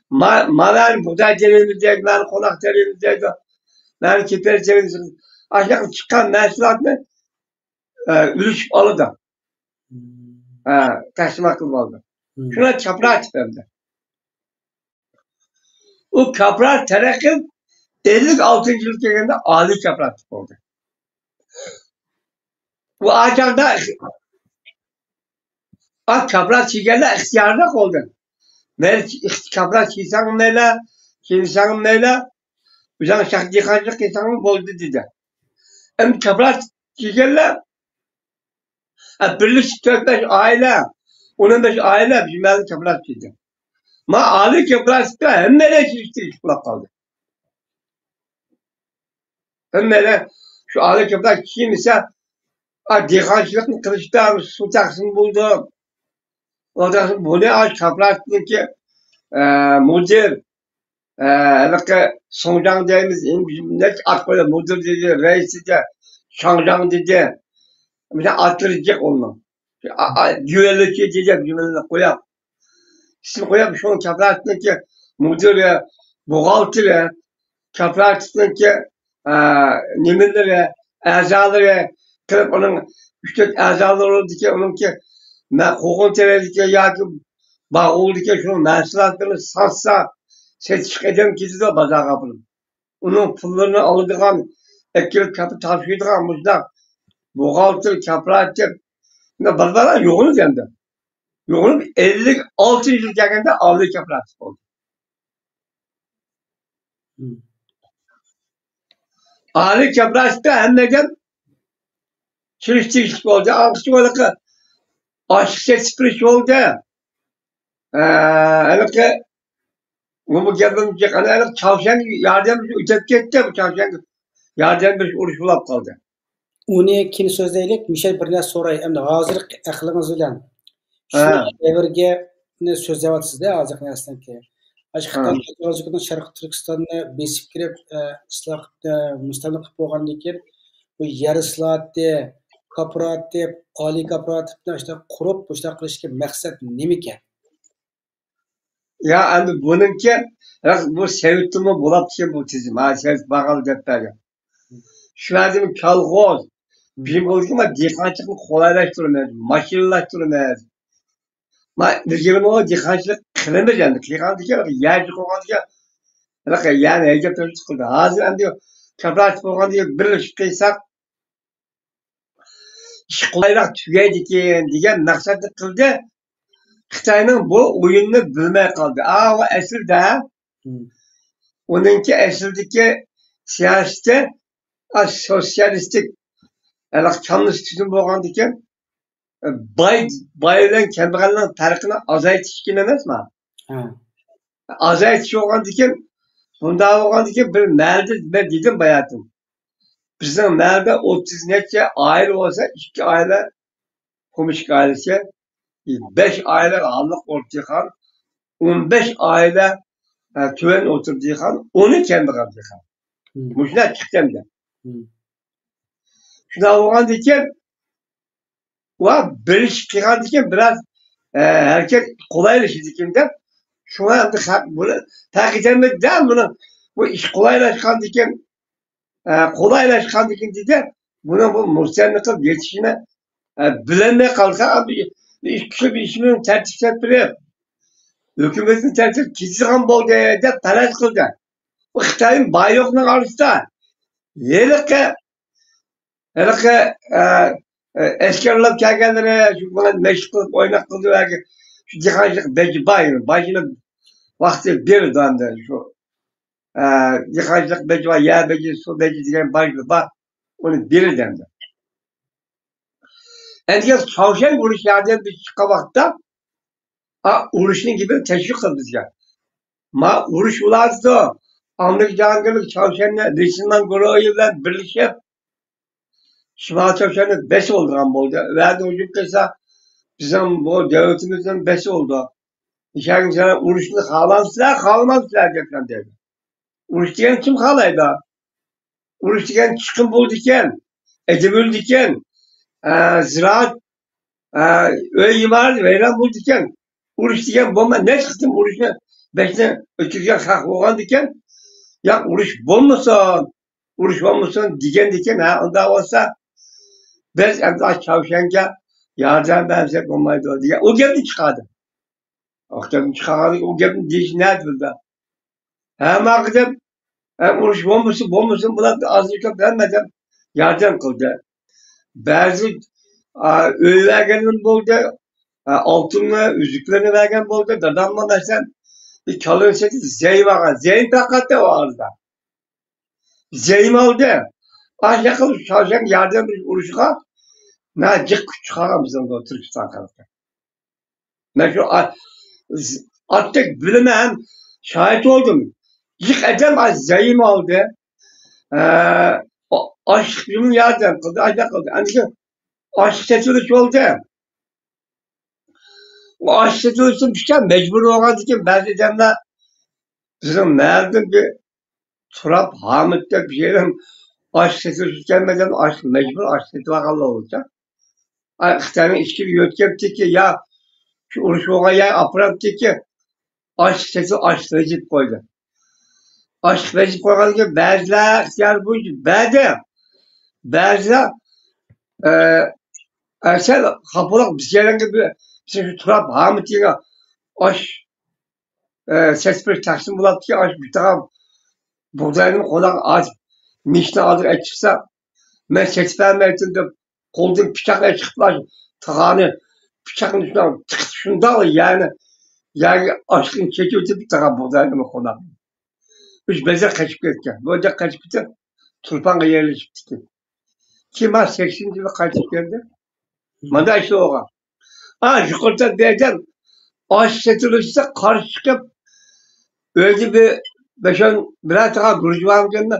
Malar buğday derimizdeydi, ben konak derimizdeydi, ben kiper derimizdeydi. Aşağı çıkan mevsulatını ürüşüp alıdı. Taşıma kılma oldu. Şuna çapraz verdi. O çapraz terakkim 56. ülkelerinde âli çapraz oldu. Bu aşağıda çapraz çiğgerler ihtiyarlık oldu. Çapraz çiğsen neyle, çiğsen neyle, bizden şahdihancılık insanı boldu dedi. Hem çapraz çiğgerler, birleşik 4-5 aile, 15 aile bizimle çapraz çiğdi. Ma âli çapraz da hem nereye çiğdi kaldı. Hem nereye şu âli çapraz çiğmişse dihancılık kılıçtan su taksın buldu. O da bu ne ağaç çaprazlık ki mudir Songcan dediğimiz ne at böyle mudir dedi, reisi de Songcan dedi. Mesela attıracak onu. Güvenlik diyecek, güvenlik koyap. İsim koyap şu an çaprazlık ki mudir buğaltı çaprazlık ki niminleri, ezaları kırıp onun üstteki ezaları oldu ki onun ki hukukun terörlükte ya ki bağ oldu ki şunu mensulatını satsa seçik eden kişi de bazağa kapılır. Onun pullarını alıdığan, ekilip kapı tavşıydıgan muzda buğaltır, çaprazcır. Ne bazılar yoğunu dendi. Yoğunu 56 yıl geldiğinde avlı çapraz oldu. Avlı çaprazda hem neden çürüştürüştük oldu. Alkışçı olarak Aşkça sipiriş oldu. Elbette bu geldim ki ana çalışan yardımcı ötep gitti bu çalışan yardımcı uruş bulap kaldı. Uni kim so'zlaylik, Mishel bir narsa so'ray. Endi hozirgi aqlingiz bilan shu Ha, davrga so'zlayapsiz-da hozirgi narsadan keyin. Shu ha. Xitoy hozirgi Sharq Turkistonni besib kirib, isloh mustamlaka qilib bo'lgandan keyin bu yer islohoti, kooperativ, oliy kooperativni qurib, shunaqa qilishga maqsad nima ekan? Ya endi bununki bu sevitimi bulap ki bu tizim. Ha sevit bakalım defterge. Şu adım kalgoz. Bizim olduk ama dikkaçlık kolaylaştırmaz. Maşinlaştırmaz. Ma bizim o dikkaçlık kılamaz yani. Dikkaçlık yerci koygan yani Ege Türk çıkıldı. Hazır endi kabrat koygan diye bir iş kıysak iş kolaylık tügeydi ki diye maksatlı kıldı. Xitayning bu oyununu bilmay kaldı. O aslida onunki asldagi siyosati sotsialistik kommunist tuzum bo'lgandan keyin boy bilan kambag'alning farqini azaytish kerak emasmi? Ha. Azaytish bo'lgandan keyin bunda bo'lgandan keyin bir malda men dedim bayatim. Bizning malda 30 necha oila bo'lsa, 2 oila komishk oilasi, 5 oila halliq o'rtagan, 15 oila tuvan o'tirdigan, 10 kambag'al digan. Mushlar chiqqanda. Shuna bo'lgandan keyin va bilish qilgandan keyin biroz harakat qulaylashadi ekan deb shuna endi buni ta'kidlamada buni bu ish qulaylashgandan keyin dedi buni bu mustanna qilib yetishini bilmay qolsa ish kishi ishini tartiblab berib hukumatni tartib ketgan bo'ldi deb talab qildi. Bu Xitoy boyliqning orasida heliqi askarlar kelganlari shu bilan mashq qilib o'ynab qildi yoki shu dehqonchilik bajini vaqti berdi endi shu dehqonchilik beji va yer beji suv beji degan bajli bor uni berdi endi. Endi Chavshan urushlardan biz chiqqan vaqtda urushning gibi tashviq qildi bizga. Ma urush ulardi. Amerika jangarilik Chavshanni Resinman guruhi bilan birlashib Şimal Chavshanni besi olgan bo'ldi. Ularni hujum qilsa bizim bu devletimizin besi oldu. İşaret sana urushni xohlamasizlar debsan dedi. Urush degan kim xohlaydi? Urush degan chiqim bo'ldi ekan, edib o'ldi ekan, ziroat uy imarati vayron bo'ldi ekan. Urush degan bo'lma, ne chiqdim urushni beshni o'tkazgan haq bo'lgan ekan. Ya urush bo'lmasin degan ekan, unda bo'lsa biz endi Chavshanga yordam bersak bo'lmaydi degan o gapni chiqadi. O gapni chiqardik, o gapni deyish niyat bildi. Hamma qilib urush bo'lmasin bular ozlikka bermadan yordam qildi. Ba'zi uy verganim bo'ldi, oltinni, uzuklarni vergan bo'ldi. Dadamma desam bir kalın seti zeyn vargan. Zeyn taqatda vardı. Zeyn oldu. Aşağı qilib Chavshan yordam urushiga na jiq kuch chiqaramiz endi Turkiston xalqi. Men shu attık bilemem şahit oldum. Jiq adam zeyn oldu. Aşkım yardım kıldı, aşağı kıldı. Ancak aşk setiliş oldu. O aşk setilişin işte mecbur olmadı ki bazı adamlar bizim nerede bir Turap Hamid'de bir şeyden aşk setilişi gelmeden aşk mecbur aşk setilişi olacak. Xitayning ichki yo'tkapti ki ya şu urush bo'lgan ya aprapti ki aşk seti aşk vajib qo'ydi. Aşk vajib qo'ygandan keyin ba'zilar ixtiyor bo'yicha ba'zilar sen kapılık bir şeyden gibi şu Turap Hamid'e aş ses bir taksim buladı ki aş bir taraf buğdayının kolak aç mişne adır çıksa ben ses vermeydim de kolduğum bıçakla çıktılar tağını bıçakın üstüne tıkıt şunda yani aşkın çekiyordu bir taraf buğdayının kolak. Üç bezer kaçıp gitken. Böyle kaçıp gitken Turpan'a yerleşip gitti. Kim var 80 yılı kaçıp geldi? Manda işte oğa. Ha şu kurtar diyeceğim. Aş satılırsa karşı çıkıp öyle bir beşen birer tane kurucu var mı?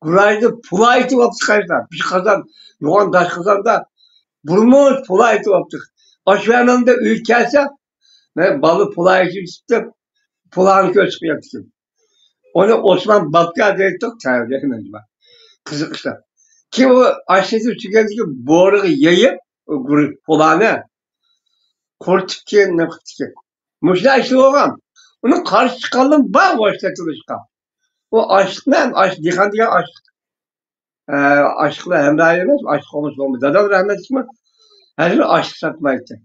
Kuraydı pula iti yaptık kayıtlar. Bir kazan, yoğun taş kazanda burmuş pula iti yaptık. Aş vermemde ülkelse ve balı pula iti çıktı. Pulağın köşkü yaptık. Onu Osman Bakkal diye çok tercih etmez bak. Kızık işte. Ki o aşağısı tükendi ki boruğu yayıp o pulağını kurtup ki ne kurtup ki. Muşla işte oğam. Onun karşı çıkalım var o işte çalışkan. O aşk ne? Aşk dikan diye aşk. Aşkla hemrahi emez mi? Aşk olmuş olmuş. Dadam rahmet mi? Her bir aşk satmaydı.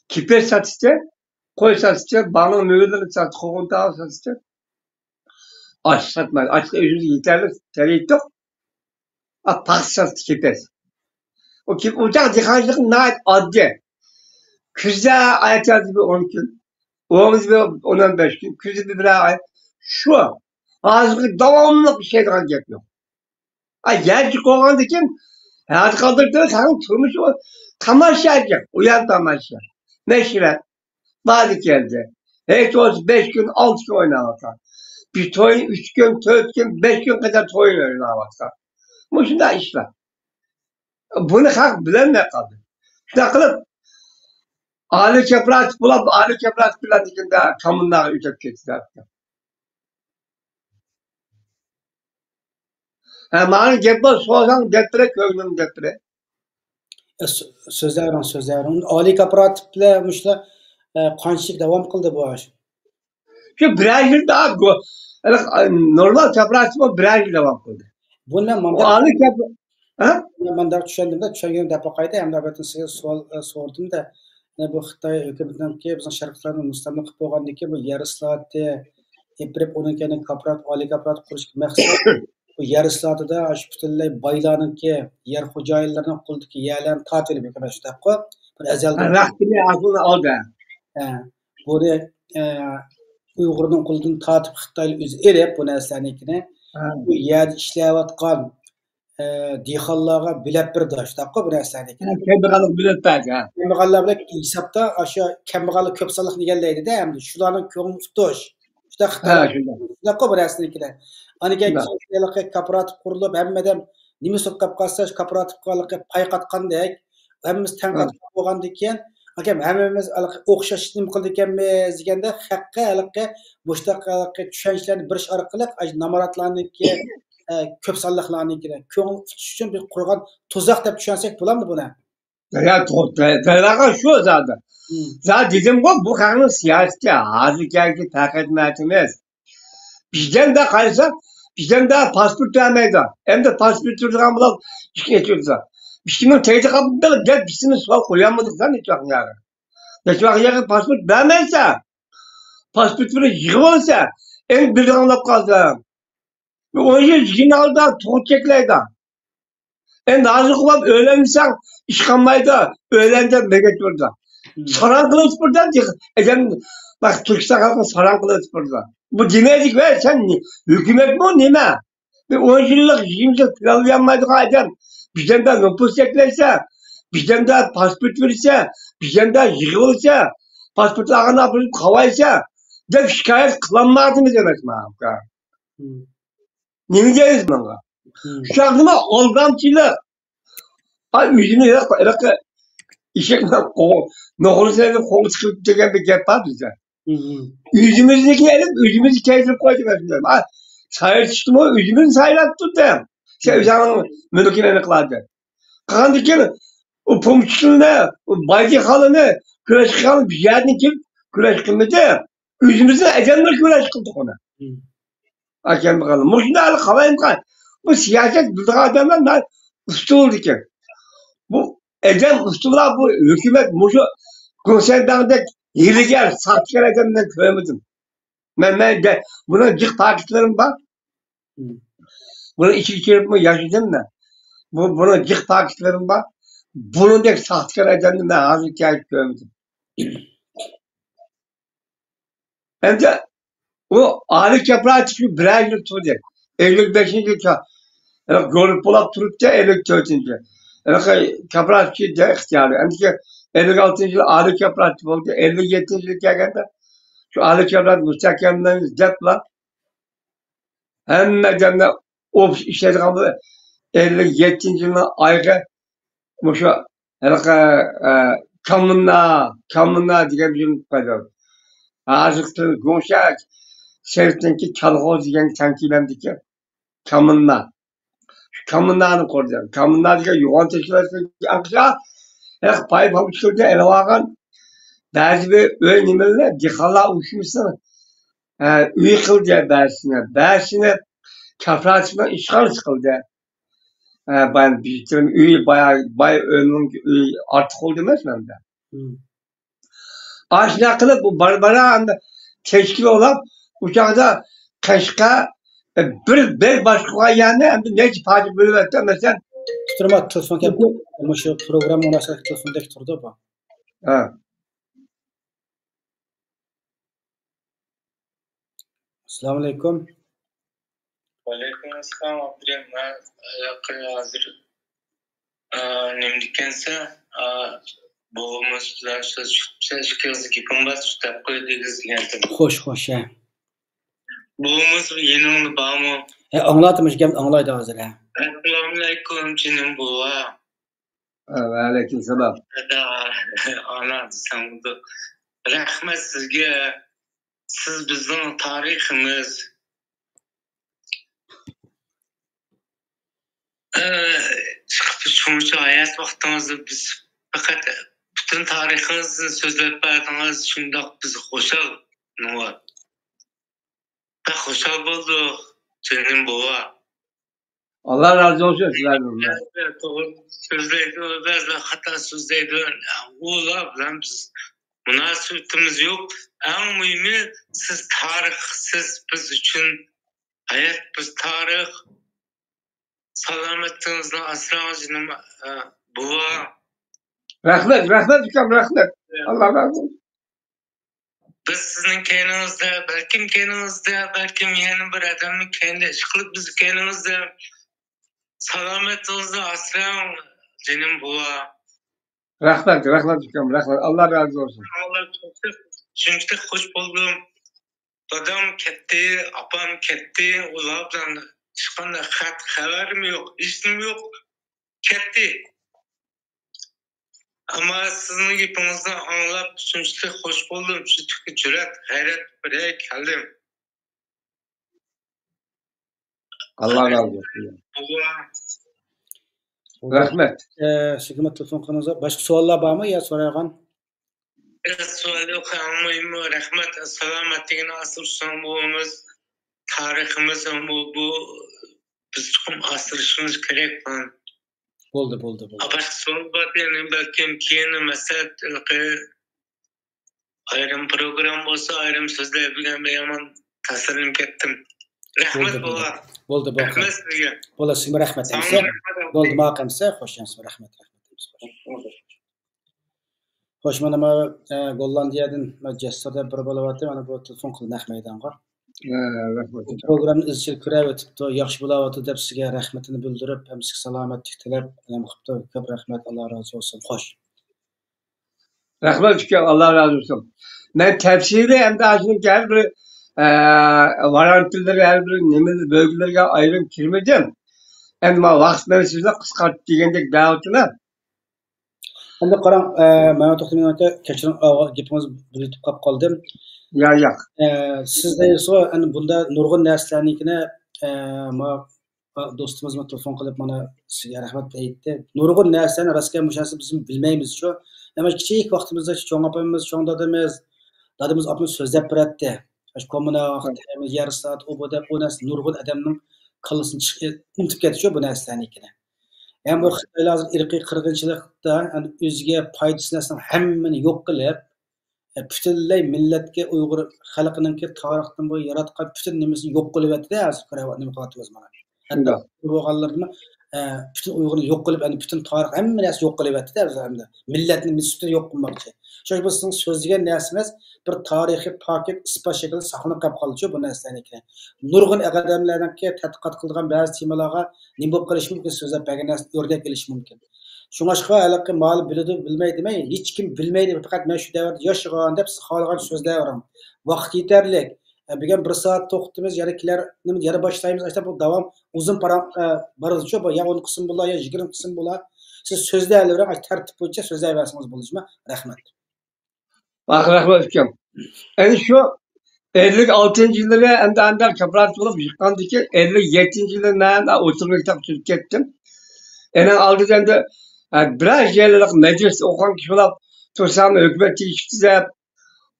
Kiper satıştı. Koy satıştı. Bağlı mühürleri satıştı. Kokun dağı satıştı. Aşk satmaydı. Aşkla yüzümüzü yeterli. Tereyit yok. Pas satıştı kiper. O kip uçak dikancılık nait adlı. Küzde ayet yazdı bir 10 gün. Oğumuz bir 10-15 gün. Küzde bir ay. Şu. Ağzı devamlı bir şeyden yapıyor. Gerçek olan kim? Hayat kaldırdığı kanun turmuş o. Tamaşa edecek. Uyan tamaşa. Meşret. Vadi geldi. Hiç olsun 5 gün 6 gün oynamakta. Bir toyun 3 gün, 4 gün, 5 gün kadar toyun oynamakta. Bu şimdi işler. Bunu hak bilen ne kaldı? İşte kılıp Ali Keprat bulup Ali Keprat bilen dikinde kamunlar ütüp geçtiler. Hemen gebbe soğudan getire köyünün getire. Sözlerin. Ali kooperatifle müşle qanchalik davom qildi bu ish? Şu bir yıl daha normal kooperatif bir yıl devam kıldı. Buni O Ali Keprat man tushunganimda qayda hamda albatta sizga savol sordimda bu Xitoy hukumatiniki bizning sharqlarni mustamlaka qilib qo'ygandan keyin bu yer islohoti epirib undan keyin kooperativ oliy kooperativ qurishga maqsad bu yer islohotida shu butunlay boylarniki yer xo'jayinlarini qo'lidagi yerlarni tortilib shunaqa bir azaldan vaktini aklına aldı. buni Uyg'urning qo'lidan tortib Xitoy o'zi elib bu narsanikini bu yerda ishlayotgan dehqonlarga bilib berdi shunaqa bu narsalarni. Kambag'allik bilib berdi. Kambag'allar bilan hisobda o'sha kambag'allik ko'p sonliqni egallaydi-da endi shularning ko'ngli tutish. Shunaqa bu narsaniklar. Aniga kooperativ qurilib hammadan nima so'qib qolsa kooperativga payqatgandek hammamiz tanqid bo'lgandan keyin akam hammamiz o'xshash nima qildik ekanmiz deganda haqqa haliqqa mushtaqqa tushunchlarni birish orqali namoratlarniki ko'p sonliqlarnikini ko'ngil tutish uchun bir qurgan tuzoq deb tushunsak bo'ladimi buni? Ya to'g'ri şu zaten. Zaten dedim bu kanun siyaseti hazırki takatmetimiz. Bizden de kalsa bizden de pasport vermeydi. Hem de pasport tutulan bulan geçiyorsa. Bizim teyze kapında gel bizim sual koyamadık lan hiç vakit yani. Hiç vakit yani pasport vermezse pasport böyle yığılsa en bir anlap kaldı. O yüzden yine aldı tuğçekleydi. En nazı kulüp öğrenmişsen iş kalmaydı. Öğrenden meget burada. Saran kılıç buradan diyor. Bak Türkistan halkı saran kılıç burada. Bu dinledik ve sen hükümet mi o nime? Bir 10 yıllık 20 yıl planlayanmaydık adam. Bizden de nüfus eklerse, bizden de pasport verirse, bizden de yığılırsa, pasport ağına yapılıp havaysa, de şikayet kılanmadınız demek mi? Ne diyeceğiz bana? Şu aklıma algamçılık. Yüzünü yarak işe nohuru sebebi kolu çıkıp çeken bir gep var bize. Yüzümüzdeki elip, yüzümüzü kesip koyduk aslında. Sayır çıktım o, yüzümüzü sayırat tuttum. Şey, zaman mülküne ne kılardı. Kandı ki, o pomçuğunu, o baycı halını, güreş halını bir yerden kim, güreş kılmadı. Yüzümüzü ecemler güreş kıldık ona. Hakem bakalım. Muşunda alık havayım kan. Bu siyaset bildiği adamlar usta oldu ki. Bu ecem ustalar bu hükümet muşu konserlerinde hiligar, sahtekar edemden köyümüzüm. Ben de buna cık takipçilerim var. Bunu içi yapımı yaşadım da. Buna cık takipçilerim var. Bunun da sahtekar edemden ben hazır hikayet köyümüzüm. Hem de o ağırlık yaprağı çıkıyor birer yıl tutacak. Eylül 5. Görüp bulap durup da Eylül 4. Yaprağı çıkıyor da ihtiyarlı. Hem de 56 yıl ağırlık yaprak oldu. 57 yıl gelgende şu ağırlık yaprak müstakimden izletla hem de o işleri kaldı. 57 yılın ayı bu şu kamınna diye bir kadar. Azıktı Gönşak şeritteki çalgı diyen tankilendiki kamınna. Kamınnaını koruyor. Kamınna diye yuvan teşkilatı akşam hep pay pabuçlarda ele vagan bazı bir öyle nimeler dikhala uçmuşsun. Üye kıl diye dersine kafraçına işgal kıldı. Ben bitirim üye bayağı önüm artık oldu mesela de. Aşina kılıp bu barbara anda teşkil olan uçakta kaşka bir başka yani hem de ne parça bölümde mesela Tuturma telefon kep ama şu program münasebet telefondaki turda bu. ha. Assalamu alaikum. Aleykümselam Abdurrahim. Ben hazır nemdikense boğumuz bilen söz kızı gipimbat tutap koyduğunuz geldim. Hoş ya. Boğumuz yeni onu bağımı. Anlatmış gem anlaydı hazır ha. Assalamu alaikum canım boğa. Aleykümselam. Ana sandı. Rahmet sizge. Siz bizim tarihimiz. Şunca hayat vaxtımızda biz fakat bütün tariximizni so'zlab berdingiz, shundoq biz xushal nima. Xushal bo'ldik, senin bova. Allah razı olsun sizlerden. To'g'ri so'zlaydi, ba'zan xato so'zlaydi. Ular bilan biz munosabatimiz yo'q. Eng muhimi siz tarix, siz biz uchun hayot, biz tarix. Salomatligingizni asrang'iz nima bova. Rahmet hüküm rahmet. Allah razı olsun. Biz sizning keyninizda, balkim yana bir odamning keynida ish qilib biz keynimizda salomatligingizni asrang, jinim bova. Rahmet hüküm rahmet. Allah razı olsun. Shuncha xush bo'ldim. Dadam ketdi, opam ketdi, ular bilan hech qanday xabarim yo'q, ishim yo'q. Ketdi. Ama sizin gapingizni anglab shuncha xush bo'ldim. Shuncha jur'at, g'ayrat bilan keldim. Allah razı olsun. Rahmet. Hükümet telefon qilganingizda boshqa savollar bormi yo so'ragan? Savol yo'q, ammo rahmat. Salomatligini asrashdan bo'lamiz. Tariximiz bu biz ham asrashimiz kerak. Bo'ldi. Boshqa savol bor, yani balkim keyin masalan ayrim program bo'lsa, ayrim so'zlar bilan yomon ta'sirlanib ketdim. Rahmat bova. Bo'ldi. Rahmat sizga. Bo'ldi, sizga rahmat. Bo'ldi, ma'qamsa, xo'sh, rahmat. Xo'sh, mana Gollandiyadan Jassurda bir bo'layapti, mana bu telefon qildi naq maydonga. Rahmet. Programni izchil ko'rayotibdi, yaxshi bo'layapti deb sizga rahmatini bildirib, ham sizga salomatlik tilab, ko'p rahmat, Alloh razı olsun. Xo'sh. Rahmet hüküm Allah razı olsun. Ben tefsiri hem de aslında her bir varantileri her bir nemeli bölgelerine ayrım girmedim. Ama vaktleri size kıskart diyendek dağıtına. Endi qarang, mana to'xtamang aka, kechiring, gapingiz bilib qoldim. Ya. Sizda esa ana bunda nurg'un narsalarnikini do'stimiz telefon qilib mana sizga rahmat aytdi. Nurg'un narsani rostga mushasi biz bilmaymiz shu. Nima kichik vaqtimizda cho'ng opamiz, cho'ng dadamiz opamiz so'zlab beradi. Shu kommuna vaqtimiz yarım soat o deb bu narsa nurg'un odamning qallasini unutib ketdi bu narsalarnikini. Yani bu Xitoylar hozir irqiy qirg'inchilikda o'ziga foydasi narsani hammani yo'q qilib, butunlay millatga Uyg'ur xalqininki tarixdan bo'yi yaratgan butun nimasini yo'q qilyapti-da, hozir nima qilyapmiz mana. Hatto bo'lganlarni butun Uyg'urni yo'q qilib, butun tarix hamma narsa yo'q qilyapti-da, hamda millatni nisbatan yo'q qilmoqchi. Shuning uchun sizning so'zlagan narsangiz bir tarixiy paket ispat shaklida saqlanib qoldi bu narsalarniki. Nurg'un odamlarniki tadqiqot qilgan ba'zi temalarga nima bo'lib qolishi mumkin, so'zlab bergan narsa o'rnak kelishi mumkin. Şuңaşqa əlaqə mal bilidi, bilmeydimi? Hiç kim bilmeydi. Fakat men şu davrda yaşagan dep siz xalagan sözlərim. Vaqt yeterlik. Bugün bir saat toxtimiz, yana kiler, yana başlayımız. İşte bu davam uzun param barız şu bu ya 10 kısım bula ya 20 kısım bula. Siz sözlərlə tertip boyunca sözləyirsiniz buluşma. Rahmet. Bak rahmet hocam. Yani şu 56. yıllara ender çapraz olup yıkandaki 57. yıllarında oturma kitap Türkiye'den. En aldıdan da biraz yerler meclis okuyan kişiler tutsam hükümet ilişkisi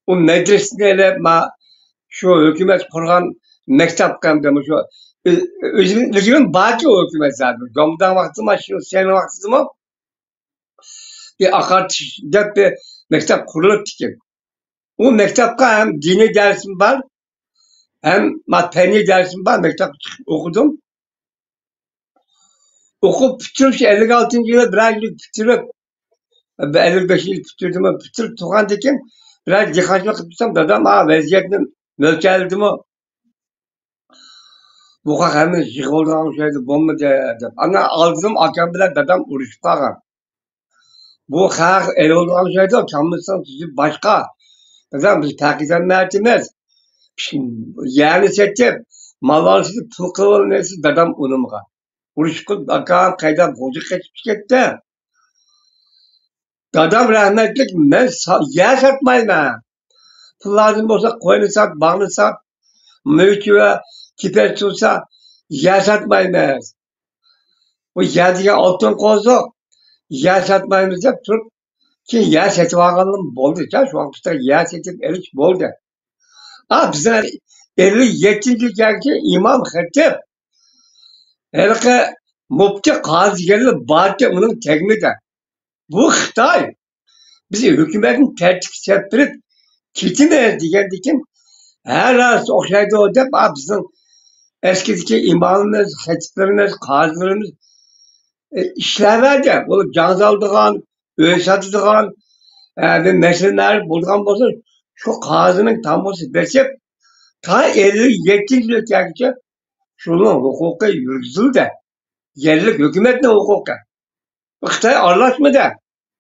o medreseyle ma şu hükümet kuran mektep kandı şu özümün baki o hükümet zaten. Gomdan vakti ma şu senin vakti mi? Bir akart dep bir mektep kurulup dikin. O mektepte hem dini dersim var hem matematik dersim var. Mektep okudum. Okup bitirip 56. yıla biraz yıl bitirip 55 yıl bitirdim. Bitirip Tuğan'dayken biraz dikkaçlık yapsam dedim vaziyetini mölçerdim o. Bu kadar hemen yıkıldığım şeydi bomba dedim. Ana aldım akşam bile dedem uğraştılar. Bu kadar el olduğum şeydi o çalmışsın sizi başka. Dedim biz takipten mertimiz. Yani seçip mallarını pul kıvırın neyse dedem unumga. Uğraşıp bakan kayda bozu geçmiş gitti. Dadam rahmetlik ben yer satmayım ben. Pul lazım olsa koyunu sat, bağını sat, mülkü ve kiper tutsa yer satmayım ben. Bu yerdiği altın kozu yer satmayım diye tutup ki yer satıp ağalım boldu. Şu an işte yer satıp eriş boldu. Bize 57. geldi İmam Hatip. Elke mupti kazi geldi bağırdı onun tekmide. Bu Xitay. Bizi hükümetin tertip septirip kitime diken her arası okşaydı o deyip bizim eskideki imamımız, hatiplerimiz, kazilerimiz işlerlerdi. Olup canzaldığın, öğüsatıdığın ve meseleler bulduğun olsa şu kazının tam olsa besip ta 57 yıl gelince şunun hukuku yürütüldü. Yerlik hükümetle hukuku. Xitay anlaşmadı.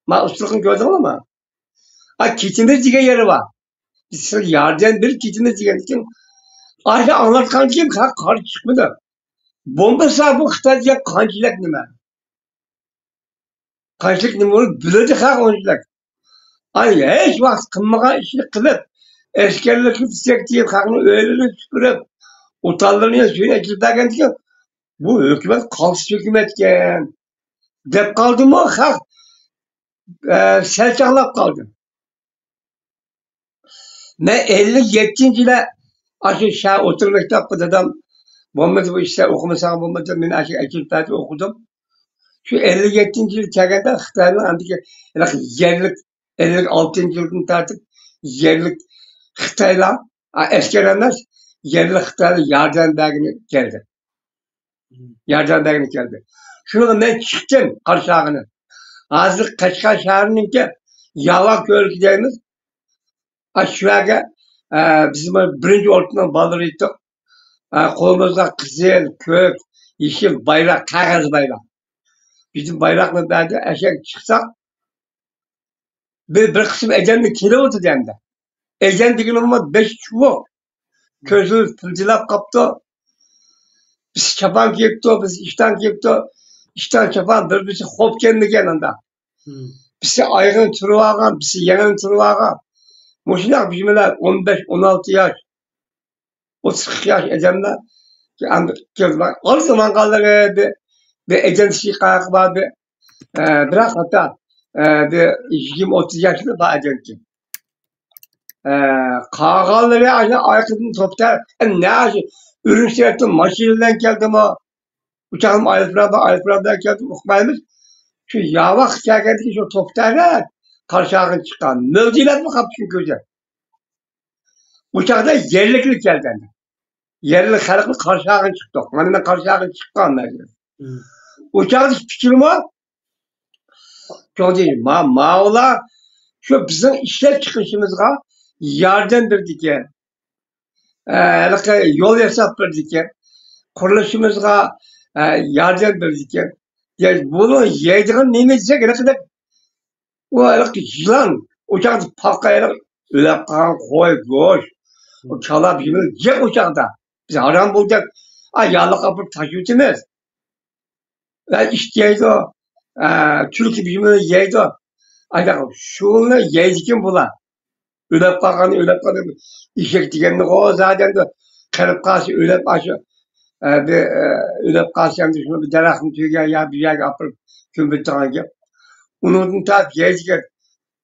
Ma ıslakın gördüm ama. Kitimiz diye yeri var. Biz yardım bir kitimiz diye kim? Ayrıca anlatkan kim? Karşı çıkmadı. Bomba sahibi Xitay diye kancılık nime. Kancılık nime olur. Biledi oyunculuk. Hiç vakit kılmadan işini kılıp eskerlik yüksek diye kalkını öğrenip süpürüp utanlarını suyuna kilitlerken diyor. Bu hükümet kalsız hükümetken. Dep kaldı mı hak selçaklap kaldı. Ben 57. ile aşağı oturmakta adam Muhammed bu işte okumasam Muhammed ben aşağı ekiptaki okudum. Şu 57. yıl çekende Xitay'ın andaki yerlik 56. yılını tartıp yerlik Xitay'la eskerlenmez yerlik Xitay'la yardım belgini geldi. Yardım belgini geldi. Şunu ben çıktım karşılığını. Hazır Kaşgar şehrinin ki Yavak ülkelerimiz aşağıya bizim birinci ortadan baldırıyorduk. Kolumuzda kızıl, kök, yeşil bayrak, kağıt bayrak. Bizim bayrakla beraber eşek çıksak bir kısım ecenli kilo oldu demde. Ecen bir gün olmadı 5 çubuk. Közü fırcılap kaptı. Biz çapan giyipti, biz işten giyipti. İşten çapan birisi hop kendi yanında. Bizi aygın turu ağam, bizi yanın turu ağam. Muşinak bizimler 15-16 yaş. 30 yaş ecemler. Az zaman kaldı bir ecen şey kayak vardı. Bırak hatta bir 20-30 yaşlı bir ecen ki. Kağalları aykırdım topta. Ne acı? Ürün seyrettim, maşineden geldim o. Uçağım Alfred'den geldim okumaymış. Şu yavak çekerdeki şu toptayla karşı ağın çıkan. Mevdiler mi kapışın gözü? Uçakta yerliklik geldi. Yerli halkı karşı ağın çıktı. Bana karşı ağın çıkan mevdiler. Uçağın fikrim o. Çok değil. Mağla şu bizim işler çıkışımızda yardım verdik ya. Yol hesap verdik ya. Kuruluşumuzda yardım verdik ya. Ya bunu yeydiğin ne diyecek? O yılan. Uçakta pakayla öyle kan koy goş. O çalap gibi yiyecek uçakta. Biz haram bulacak. Ay yağlı kapı taşıyıcımız. İşteydi o. Türkiye bizimle yeydi o. Ay şunu yeydikin bula. Ölep kalkanı. İşek dikenini o zaten de kırıp karşı ölep başı. Bir ölep karşı hem de şunu bir derahım tüygen ya bir yer yapıp kümbü tanıge. Unutun ta yeydikin.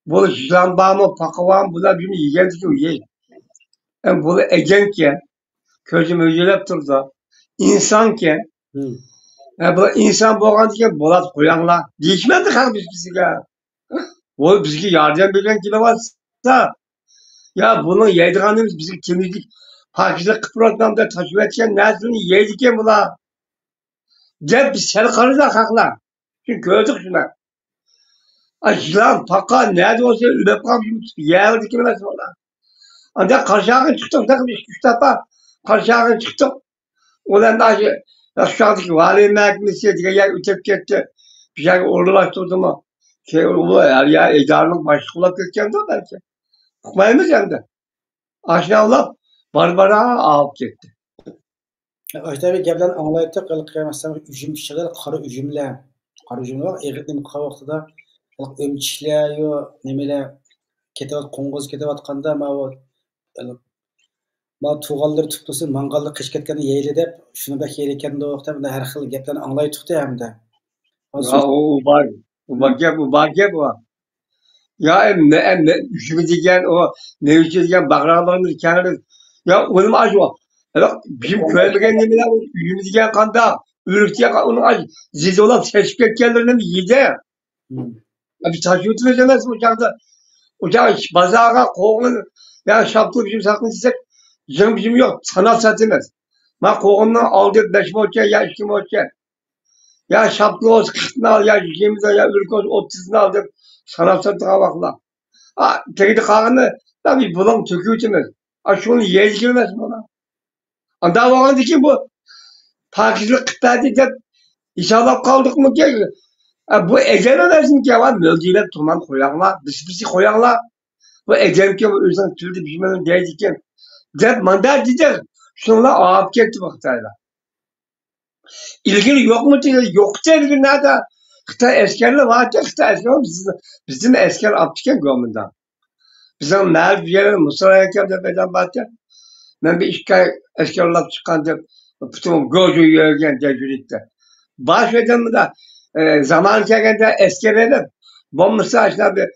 Bu yılan bağımı pakavan bula birini yiyen dikin yiyin. Yani bunu egenken közüm öjelep turdu. İnsanken bu insan bolgan diken bolat koyanlar. Değişmedi kan bizga. Bu bizga yardım bergen kime varsa ya bunu yeydiganımız bizga temizlik pakizlik programda taşıp etken neslini yeydiken bula. Dep biz sel karıda hakla. Çünkü gördük şuna. Yılan paka nerede olsa ülep kalmış yerdik kime nasıl ola. Ancak karşıya çıktık. Takım üç defa karşıya çıktık. Olan da aşağıdaki vali mahkemesi diye yer ötep gitti. Bir şey uğurlaştırdı mı? Ya idarenin başlıkla kökken de belki. Hukmayımız hem de. Aşağıla barbara alıp gitti. Tabii gaplarni anglayapti, qilmasam ujum chiqadi, qora ujumlar. Qora ujumlar eg'itni vaqtida o'mchishlar yo nimalar qo'ng'iz ketayotganda ma tug'anlar tutqisi mangalda qish ketganda yeyli deb shuni bak yer ekan deb har xil gaplarni anglayapti hamda. O var gap var. Ya emme üşümü diyen o ne üşü diyen bakralarını kenarı ya onun acı var. Evet bizim köyümüzden ne bileyim üşümü diyen kanda ürük diyen onun acı ziz olan seçmek yerlerine mi yedi? Bir taşıyıtı veremez uçakta bazara koğun ya şapkı bizim sakın çizsek bizim yok sanat satılmaz. Ma koğundan aldık 5 moçya ya 2 moçya. Ya şapkı olsun 40'ını al ya 20'de ya ürük olsun 30'ını aldık sanat satığa bakla. Tekidi kağını tabii bulan töküyütümüz. Şunu yezgirmez buna. Anda vagan ki bu pakizlik kıtladı da inşallah kaldık mı ki? Bu egelemezsin ki var mölgüyle turman koyanlar, dışbisi koyanlar. Bu egem ki bu özden türlü bilmem deydikken. Dep mandar diyecek. Şunla ağap gitti vaktayla. İlgili yok mu diye yok da ilgili nerede? Kıta eskerle vardı. Kıta esker bizim esker aptiken gömünden. Bizim mer bir yere Mısır'a yakam da beden battı. Ben bir işgal eskerlap çıkandı. Bütün gözü yörgen tecrübette. Başladım da zaman çekende eskerledim. Bu Mısır aşağı bir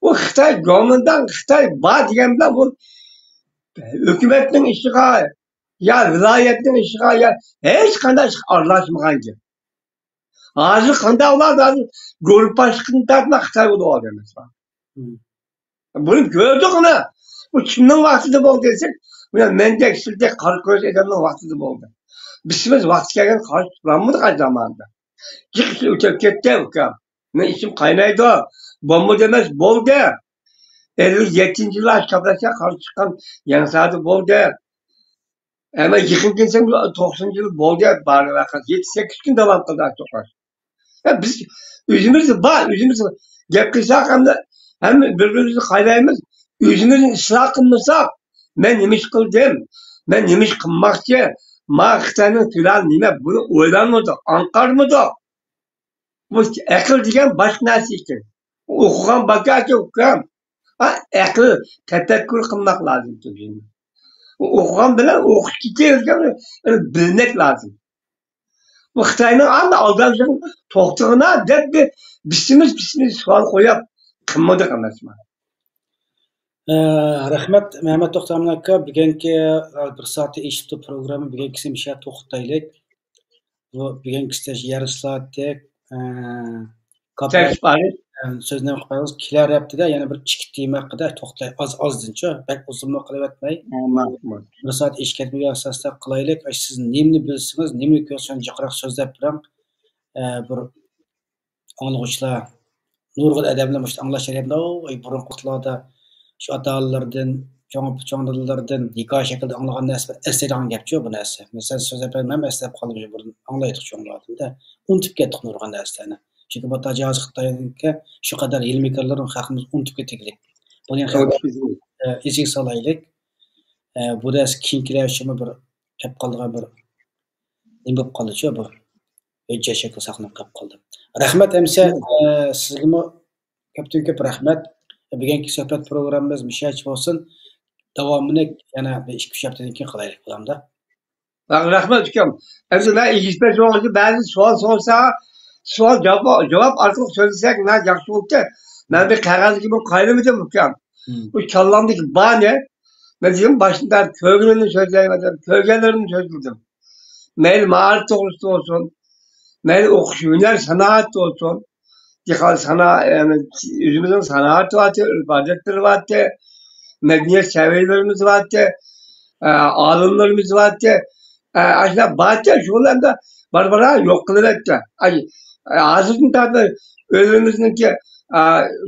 o Xitay gömünden Xitay bağ diyemden bu hükümetin iştigali ya vilayetin iştigali ya hiç kadar arlaşmagan ki. Hazır kanda olar da grup başkanı tarafına Xitay oluyor mesela. Bunu gördük ne? Bu kimden vaktinde bol desek, mendek silde karkoz edenin vaktinde boldu. Bizimiz vakti gelgen karşı turanmadık aynı zamanda. Çıkışı ötekette yok. Ne işim kaynaydı o. Bomba demez bol de. 57. yılı aşkablaşa karşı çıkan yansıdı bol de. Ama yıkınken sen 90. yıl bol de bari vakit. 7-8 gün devam kadar sokar. Ya biz yüzümüz var. Gep kıysak hem birbirimizi kaynayımız. Yüzümüzün ıslah kılmışsak. Ben yemiş kıldım. Ben yemiş kılmakçı. Ma Xitayning filan nima buni o'ylanmadi, anqarmadi. Bu aql degan boshqa narsa ekan. O'qigan bakachi o'qigan. Aql tafakkur qilmoq lozim ekan. O'qigan bilan o'qish ketayotgan bilmak lozim. Bu Xitoyning aldamchining to'xtig'ini deb bisimiz savol qo'yib qilmadik emasmi? Rahmat Mehmet To'xtamon aka, bugungi bir soatda eshitdi programma bugungisini bir shay to'xtaylik. Bu bugungi yarım soatdek so'zni qilamiz. Kelar haftida yana bir kichik tema haqida to'xtay ozdincha, bak uzunroq qilib o'tmay. Bir soat eshitgan asosda qilaylik. Siz nimni bilsangiz, nimni ko'rsangiz jiqroq so'zlab bilan bir anglag'uvchilar nurg'un adamlar mush anglashyapti. Burun qutlarda shu ota-onalardan çoğunlardan hikaye şekilde anlayan narsa esneydiğin gapçı bu narsa. Mesela söz yapayım eslep kalıp buradan anlaydık çoğunlardan da unutup kettik nurgan narsalarni. Çünkü bu tacavüz Xitoyninki şu kadar ilmikarların hakkımız unutup kettiklik. Bunu esiga salaylik. Bu ders kiyinkileşimi bir kep kaldıgan bir nima bo'lib qoldi-chu bu. Hujja shakli saqlanib qolib qoldi. Rahmat emsa sizga ko'p rahmat. Bugungi suhbat programmamiz mishach bo'lsin. Davomini yana 2-3 haftadan keyin qilaylik bulamda. Rahmat ukam. Endi men ilgili jo'g'i ba'zi savol sorsa, savol javob orqali so'zlasak men yaxshi bo'ldi. Men bir qog'ozga bu qayrimidim ukam. Bu kallamdagi bane men dedim başında kögününü sözleyemedim, kögenlerini sözledim. Meyil mağaret doğrusu olsun, meyil okuş, hüner, sanat olsun. Dikkat yani yüzümüzün sanat vardı, ibadetleri vardı, medeniyet seviyelerimiz vardı, alımlarımız vardı. Aslında bazı şunlarda barbara yok kılıvetti. Ağzının tabi ölümümüzdeki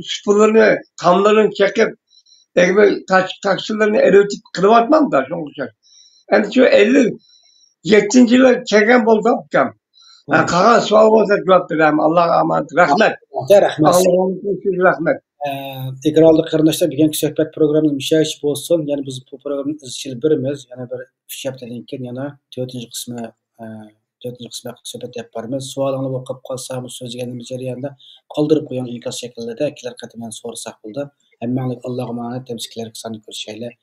sıfırlarını, kanlarını çekip taksirlerini erotip kılıp atmam da şunu kuşak. Yani şu 57. yılı çeken buldu hocam. Kalan sual olsa cevap vereyim. Allah'a emanet. Rahmet. Allah'a rahmet. Tekrarlı kardeşler bugungi suhbat programımız mishash bo'lsin. Yani biz bu programni izchil birimiz, yana bir 3 haftadan keyin yana 4-qismi suhbat olib boramiz. Savolinglar bo'lib qolsa, bu so'zlaganimiz jarayonida qoldirib qo'ying inkas shaklida, ikkilar qatman so'rasak bo'ldi. Hammanglar Allohga emanet, temsiklarga sani ko'rishaylik.